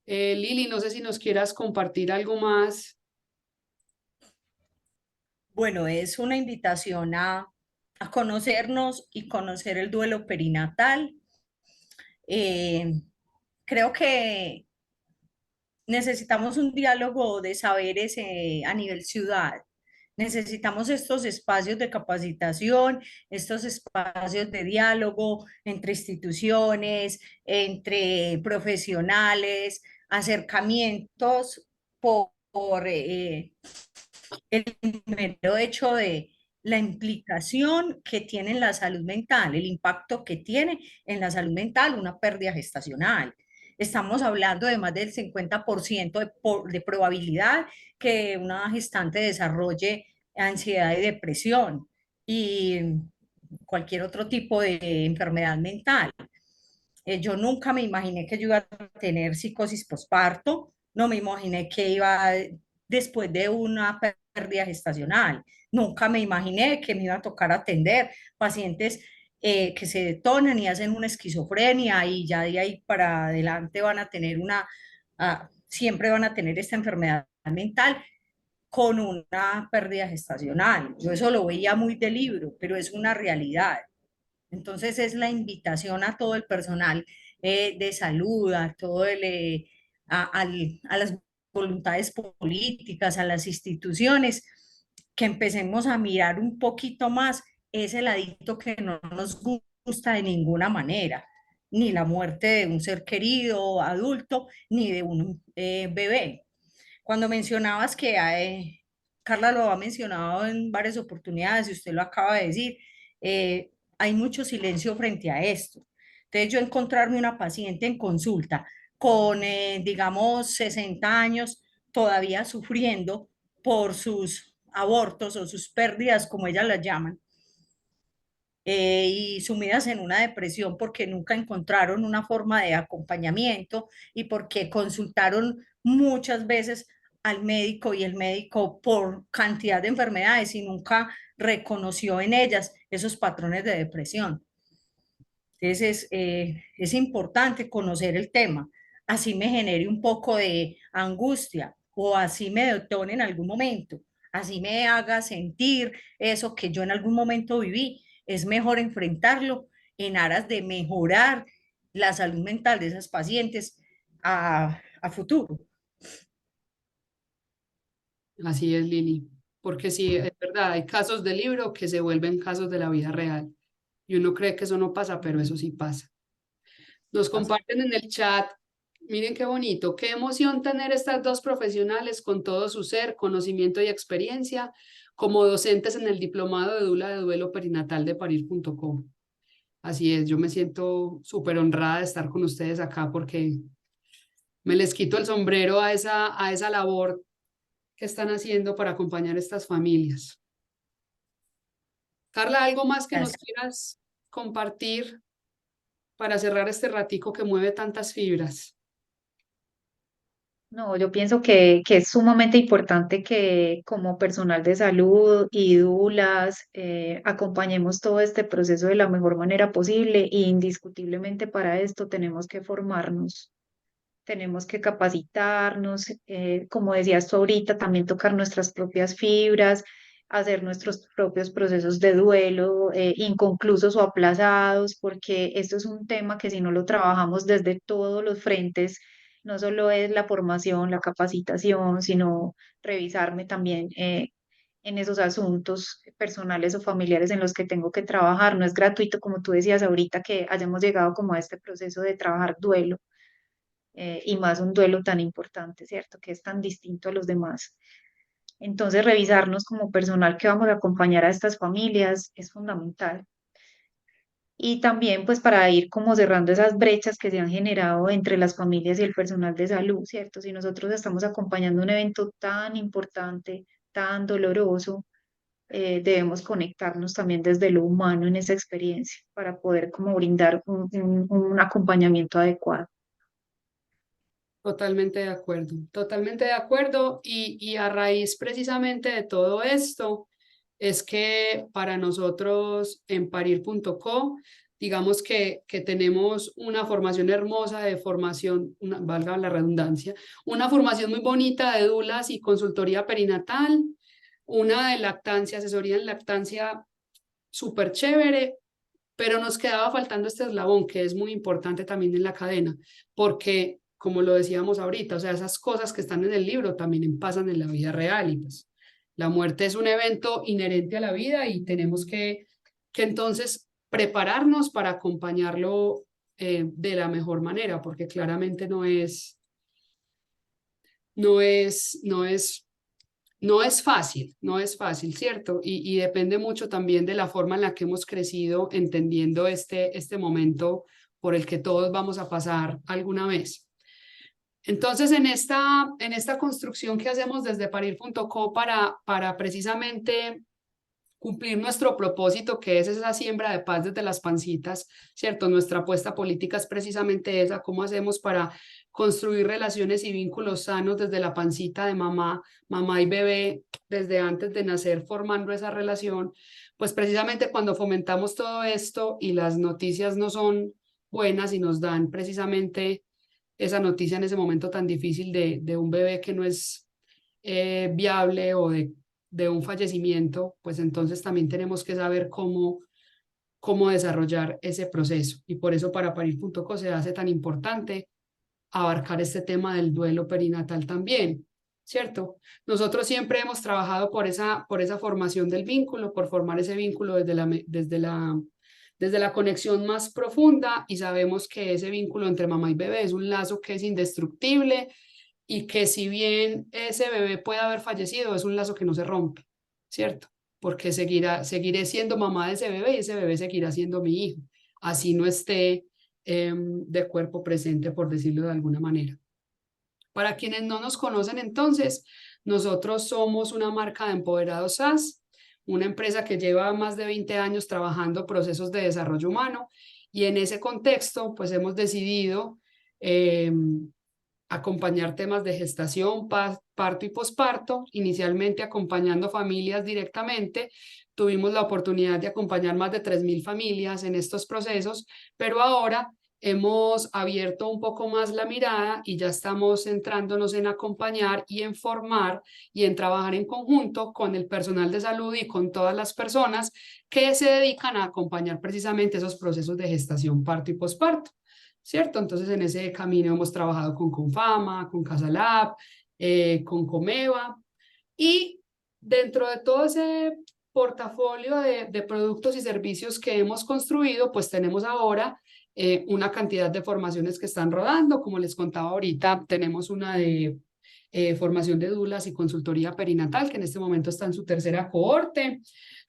Lili, no sé si nos quieras compartir algo más. Bueno, es una invitación a conocernos y conocer el duelo perinatal. Eh, Creo que necesitamos un diálogo de saberes a nivel ciudad. Necesitamos estos espacios de capacitación, estos espacios de diálogo entre instituciones, entre profesionales, acercamientos por por el mero hecho de la implicación que tiene en la salud mental, el impacto que tiene en la salud mental una pérdida gestacional. Estamos hablando de más del 50% de probabilidad que una gestante desarrolle ansiedad y depresión y cualquier otro tipo de enfermedad mental. Yo nunca me imaginé que yo iba a tener psicosis posparto, no me imaginé que iba después de una pérdida gestacional, nunca me imaginé que me iba a tocar atender pacientes que se detonan y hacen una esquizofrenia y ya de ahí para adelante van a tener siempre van a tener esta enfermedad mental con una pérdida gestacional. Yo eso lo veía muy de libro, pero es una realidad. Entonces es la invitación a todo el personal de salud, a todo a las voluntades políticas, a las instituciones, que empecemos a mirar un poquito más ese ladito que no nos gusta de ninguna manera, ni la muerte de un ser querido adulto, ni de un bebé. Cuando mencionabas que Carla lo ha mencionado en varias oportunidades y usted lo acaba de decir, hay mucho silencio frente a esto. Entonces yo encontrarme una paciente en consulta con, digamos, 60 años todavía sufriendo por sus abortos o sus pérdidas, como ellas las llaman, y sumidas en una depresión porque nunca encontraron una forma de acompañamiento y porque consultaron muchas veces al médico y el médico por cantidad de enfermedades y nunca reconoció en ellas esos patrones de depresión. Entonces es importante conocer el tema, así me genere un poco de angustia o así me detone en algún momento, así me haga sentir eso que yo en algún momento viví. Es mejor enfrentarlo en aras de mejorar la salud mental de esas pacientes a futuro. Así es, Lili, porque sí, es verdad, hay casos de libro que se vuelven casos de la vida real y uno cree que eso no pasa, pero eso sí pasa. Nos comparten en el chat, miren qué bonito, qué emoción tener estas dos profesionales con todo su ser, conocimiento y experiencia como docentes en el diplomado de Dula de Duelo Perinatal de parir.com. Así es, yo me siento súper honrada de estar con ustedes acá porque me les quito el sombrero a esa labor que están haciendo para acompañar a estas familias. Carla, ¿algo más que nos Gracias. quieras compartir para cerrar este ratico que mueve tantas fibras? No, yo pienso que es sumamente importante que como personal de salud y dulas acompañemos todo este proceso de la mejor manera posible e indiscutiblemente para esto tenemos que formarnos, tenemos que capacitarnos, como decías tú ahorita, también tocar nuestras propias fibras, hacer nuestros propios procesos de duelo, inconclusos o aplazados, porque esto es un tema que si no lo trabajamos desde todos los frentes, no solo es la formación, la capacitación, sino revisarme también en esos asuntos personales o familiares en los que tengo que trabajar. No es gratuito, como tú decías ahorita, que hayamos llegado como a este proceso de trabajar duelo y más un duelo tan importante, ¿cierto? Que es tan distinto a los demás. Entonces, revisarnos como personal que vamos a acompañar a estas familias es fundamental. Y también, pues, para ir como cerrando esas brechas que se han generado entre las familias y el personal de salud, ¿cierto? Si nosotros estamos acompañando un evento tan importante, tan doloroso, debemos conectarnos también desde lo humano en esa experiencia para poder como brindar un acompañamiento adecuado. Totalmente de acuerdo, totalmente de acuerdo. Y a raíz precisamente de todo esto, es que para nosotros en parir.co, digamos que tenemos una formación hermosa de formación, valga la redundancia, una formación muy bonita de dulas y consultoría perinatal, una de lactancia, asesoría en lactancia súper chévere, pero nos quedaba faltando este eslabón que es muy importante también en la cadena, porque como lo decíamos ahorita, o sea, esas cosas que están en el libro también pasan en la vida real y pues la muerte es un evento inherente a la vida y tenemos que entonces prepararnos para acompañarlo de la mejor manera, porque claramente no es, no es, no es fácil, no es fácil, ¿cierto? Y depende mucho también de la forma en la que hemos crecido entendiendo este momento por el que todos vamos a pasar alguna vez. Entonces, en esta construcción que hacemos desde parir.co para precisamente cumplir nuestro propósito, que es esa siembra de paz desde las pancitas, ¿cierto? Nuestra apuesta política es precisamente esa, cómo hacemos para construir relaciones y vínculos sanos desde la pancita de mamá y bebé, desde antes de nacer, formando esa relación. Pues precisamente cuando fomentamos todo esto y las noticias no son buenas y nos dan precisamente esa noticia en ese momento tan difícil de un bebé que no es viable o de un fallecimiento, pues entonces también tenemos que saber cómo desarrollar ese proceso. Y por eso para parir.co se hace tan importante abarcar este tema del duelo perinatal también, ¿cierto? Nosotros siempre hemos trabajado por esa formación del vínculo, por formar ese vínculo desde la conexión más profunda y sabemos que ese vínculo entre mamá y bebé es un lazo que es indestructible y que si bien ese bebé puede haber fallecido, es un lazo que no se rompe, ¿cierto? Porque seguiré siendo mamá de ese bebé y ese bebé seguirá siendo mi hijo, así no esté de cuerpo presente, por decirlo de alguna manera. Para quienes no nos conocen entonces, nosotros somos una marca de Empoderados SAS, una empresa que lleva más de 20 años trabajando procesos de desarrollo humano y en ese contexto pues hemos decidido acompañar temas de gestación, parto y posparto, inicialmente acompañando familias directamente. Tuvimos la oportunidad de acompañar más de 3.000 familias en estos procesos, pero ahora hemos abierto un poco más la mirada y ya estamos centrándonos en acompañar y en formar y en trabajar en conjunto con el personal de salud y con todas las personas que se dedican a acompañar precisamente esos procesos de gestación, parto y posparto. ¿Cierto? Entonces en ese camino hemos trabajado con Confama, con Casalab, con Comeva y dentro de todo ese portafolio de productos y servicios que hemos construido, pues tenemos ahora una cantidad de formaciones que están rodando. Como les contaba ahorita, tenemos una de formación de dulas y consultoría perinatal, que en este momento está en su tercera cohorte.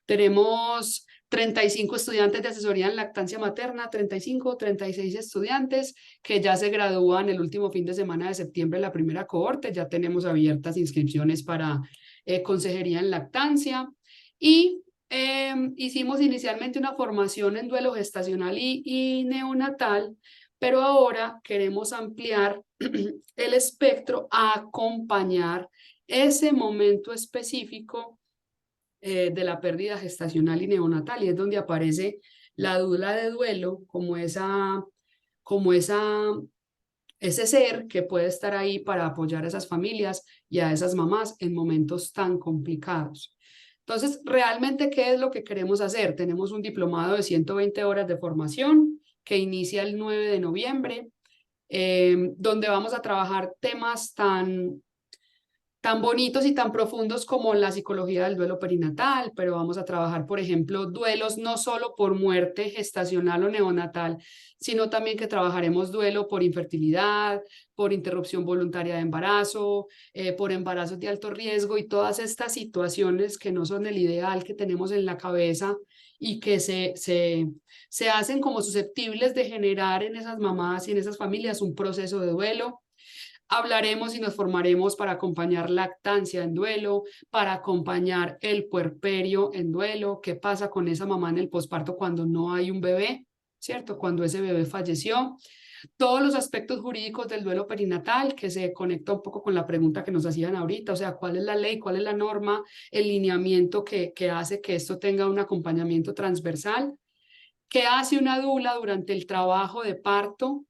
Tenemos 35 estudiantes de asesoría en lactancia materna, 35, 36 estudiantes que ya se gradúan el último fin de semana de septiembre, la primera cohorte. Ya tenemos abiertas inscripciones para consejería en lactancia y hicimos inicialmente una formación en duelo gestacional y neonatal, pero ahora queremos ampliar el espectro a acompañar ese momento específico de la pérdida gestacional y neonatal, y es donde aparece la dula de duelo como ese ser que puede estar ahí para apoyar a esas familias y a esas mamás en momentos tan complicados. Entonces, realmente, ¿qué es lo que queremos hacer? Tenemos un diplomado de 120 horas de formación que inicia el 9 de noviembre, donde vamos a trabajar temas tan bonitos y tan profundos como la psicología del duelo perinatal, pero vamos a trabajar, por ejemplo, duelos no solo por muerte gestacional o neonatal, sino también que trabajaremos duelo por infertilidad, por interrupción voluntaria de embarazo, por embarazos de alto riesgo y todas estas situaciones que no son el ideal que tenemos en la cabeza y que se hacen como susceptibles de generar en esas mamás y en esas familias un proceso de duelo. Hablaremos y nos formaremos para acompañar lactancia en duelo, para acompañar el puerperio en duelo, qué pasa con esa mamá en el posparto cuando no hay un bebé, ¿cierto? Cuando ese bebé falleció. Todos los aspectos jurídicos del duelo perinatal, que se conecta un poco con la pregunta que nos hacían ahorita, o sea, ¿cuál es la ley, cuál es la norma, el lineamiento que hace que esto tenga un acompañamiento transversal? ¿Qué hace una dula durante el trabajo de parto?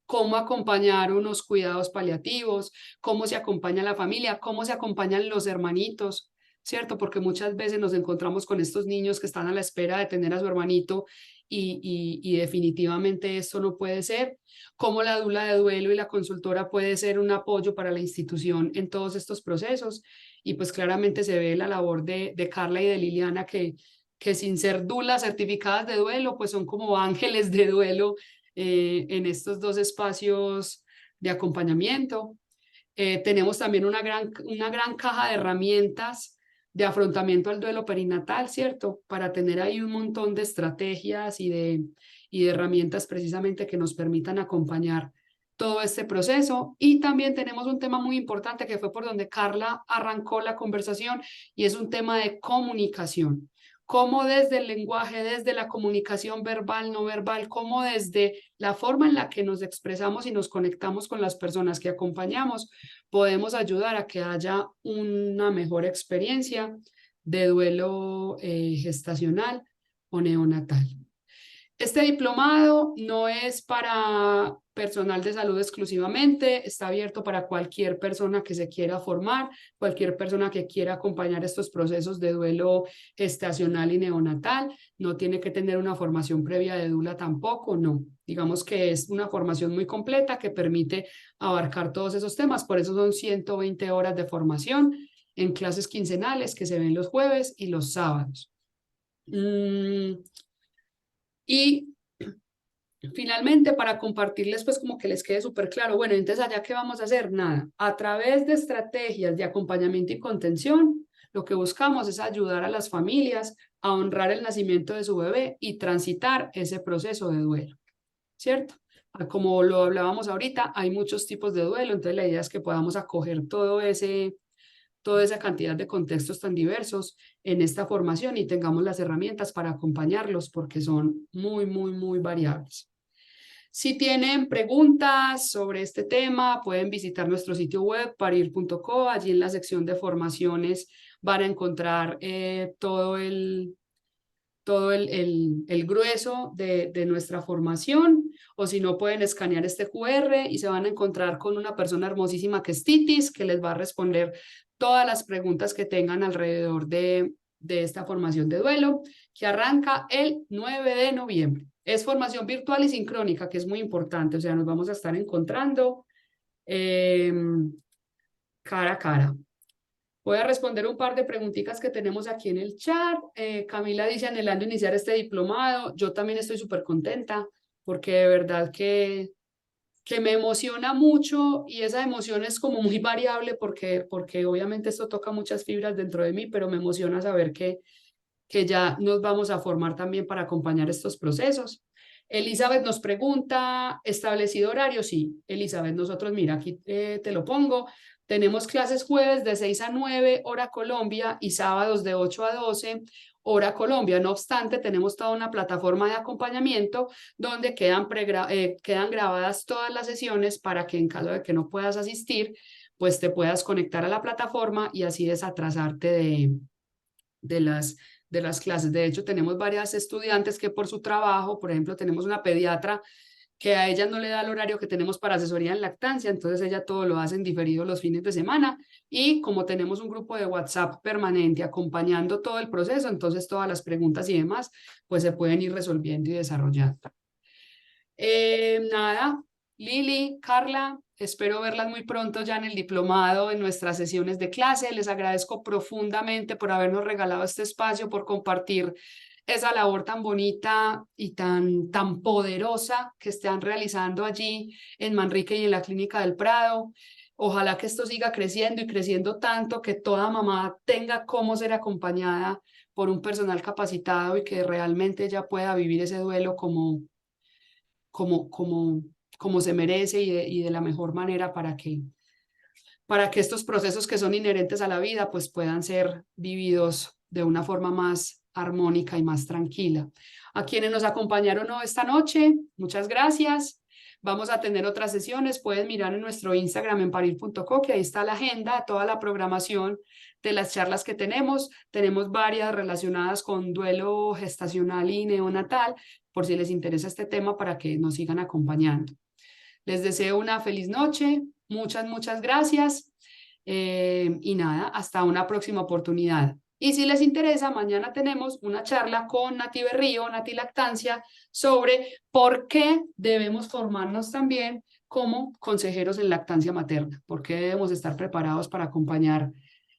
Cómo acompañar unos cuidados paliativos, cómo se acompaña la familia, cómo se acompañan los hermanitos, ¿cierto? Porque muchas veces nos encontramos con estos niños que están a la espera de tener a su hermanito y definitivamente esto no puede ser. Cómo la dula de duelo y la consultora puede ser un apoyo para la institución en todos estos procesos. Y pues claramente se ve la labor de Carla y de Liliana que sin ser dulas certificadas de duelo, pues son como ángeles de duelo en estos dos espacios de acompañamiento. Tenemos también una gran caja de herramientas de afrontamiento al duelo perinatal, ¿cierto? Para tener ahí un montón de estrategias y de herramientas precisamente que nos permitan acompañar todo este proceso. Y también tenemos un tema muy importante que fue por donde Carla arrancó la conversación, y es un tema de comunicación. Cómo desde el lenguaje, desde la comunicación verbal, no verbal, cómo desde la forma en la que nos expresamos y nos conectamos con las personas que acompañamos, podemos ayudar a que haya una mejor experiencia de duelo gestacional o neonatal. Este diplomado no es para personal de salud exclusivamente, está abierto para cualquier persona que se quiera formar, cualquier persona que quiera acompañar estos procesos de duelo gestacional y neonatal. No tiene que tener una formación previa de doula tampoco, no. Digamos que es una formación muy completa que permite abarcar todos esos temas, por eso son 120 horas de formación en clases quincenales que se ven los jueves y los sábados. Y finalmente, para compartirles, pues como que les quede súper claro, bueno, entonces allá qué vamos a hacer, nada, a través de estrategias de acompañamiento y contención, lo que buscamos es ayudar a las familias a honrar el nacimiento de su bebé y transitar ese proceso de duelo, ¿cierto? Como lo hablábamos ahorita, hay muchos tipos de duelo, entonces la idea es que podamos acoger toda esa cantidad de contextos tan diversos en esta formación y tengamos las herramientas para acompañarlos porque son muy, muy, muy variables. Si tienen preguntas sobre este tema, pueden visitar nuestro sitio web parir.co. Allí en la sección de formaciones van a encontrar todo el grueso de nuestra formación, o si no pueden escanear este QR y se van a encontrar con una persona hermosísima que es Titis, que les va a responder todas las preguntas que tengan alrededor de esta formación de duelo, que arranca el 9 de noviembre. Es formación virtual y sincrónica, que es muy importante, o sea, nos vamos a estar encontrando cara a cara. Voy a responder un par de preguntitas que tenemos aquí en el chat. Camila dice, anhelando iniciar este diplomado. Yo también estoy súper contenta porque de verdad que me emociona mucho, y esa emoción es como muy variable porque obviamente esto toca muchas fibras dentro de mí, pero me emociona saber que ya nos vamos a formar también para acompañar estos procesos. Elizabeth nos pregunta, ¿establecido horario? Sí, Elizabeth, nosotros, mira, aquí te lo pongo. Tenemos clases jueves de 6 a 9, hora Colombia, y sábados de 8 a 12, hora Colombia. No obstante, tenemos toda una plataforma de acompañamiento donde quedan grabadas todas las sesiones para que en caso de que no puedas asistir, pues te puedas conectar a la plataforma y así desatrasarte de las clases. De hecho, tenemos varias estudiantes que por su trabajo, por ejemplo, tenemos una pediatra que a ella no le da el horario que tenemos para asesoría en lactancia, entonces ella todo lo hace en diferido los fines de semana, y como tenemos un grupo de WhatsApp permanente acompañando todo el proceso, entonces todas las preguntas y demás pues se pueden ir resolviendo y desarrollando. Nada, Lili, Carla, espero verlas muy pronto ya en el diplomado, en nuestras sesiones de clase. Les agradezco profundamente por habernos regalado este espacio, por compartir esa labor tan bonita y tan poderosa que están realizando allí en Manrique y en la Clínica del Prado. Ojalá que esto siga creciendo y creciendo tanto que toda mamá tenga cómo ser acompañada por un personal capacitado y que realmente ella pueda vivir ese duelo como se merece y de la mejor manera para que estos procesos que son inherentes a la vida pues puedan ser vividos de una forma más armónica y más tranquila. A quienes nos acompañaron hoy esta noche, muchas gracias. Vamos a tener otras sesiones, pueden mirar en nuestro Instagram en parir.co, que ahí está la agenda, toda la programación de las charlas que tenemos. Tenemos varias relacionadas con duelo gestacional y neonatal, por si les interesa este tema, para que nos sigan acompañando. Les deseo una feliz noche, muchas gracias, y nada, hasta una próxima oportunidad. Y si les interesa, mañana tenemos una charla con Nati Berrío, Nati Lactancia, sobre por qué debemos formarnos también como consejeros en lactancia materna, por qué debemos estar preparados para acompañar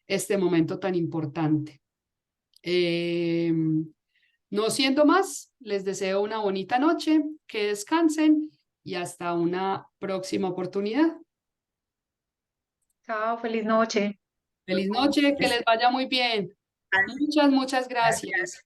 este momento tan importante. No siendo más, les deseo una bonita noche, que descansen y hasta una próxima oportunidad. Chao, feliz noche. Feliz noche, que les vaya muy bien. Muchas, muchas gracias.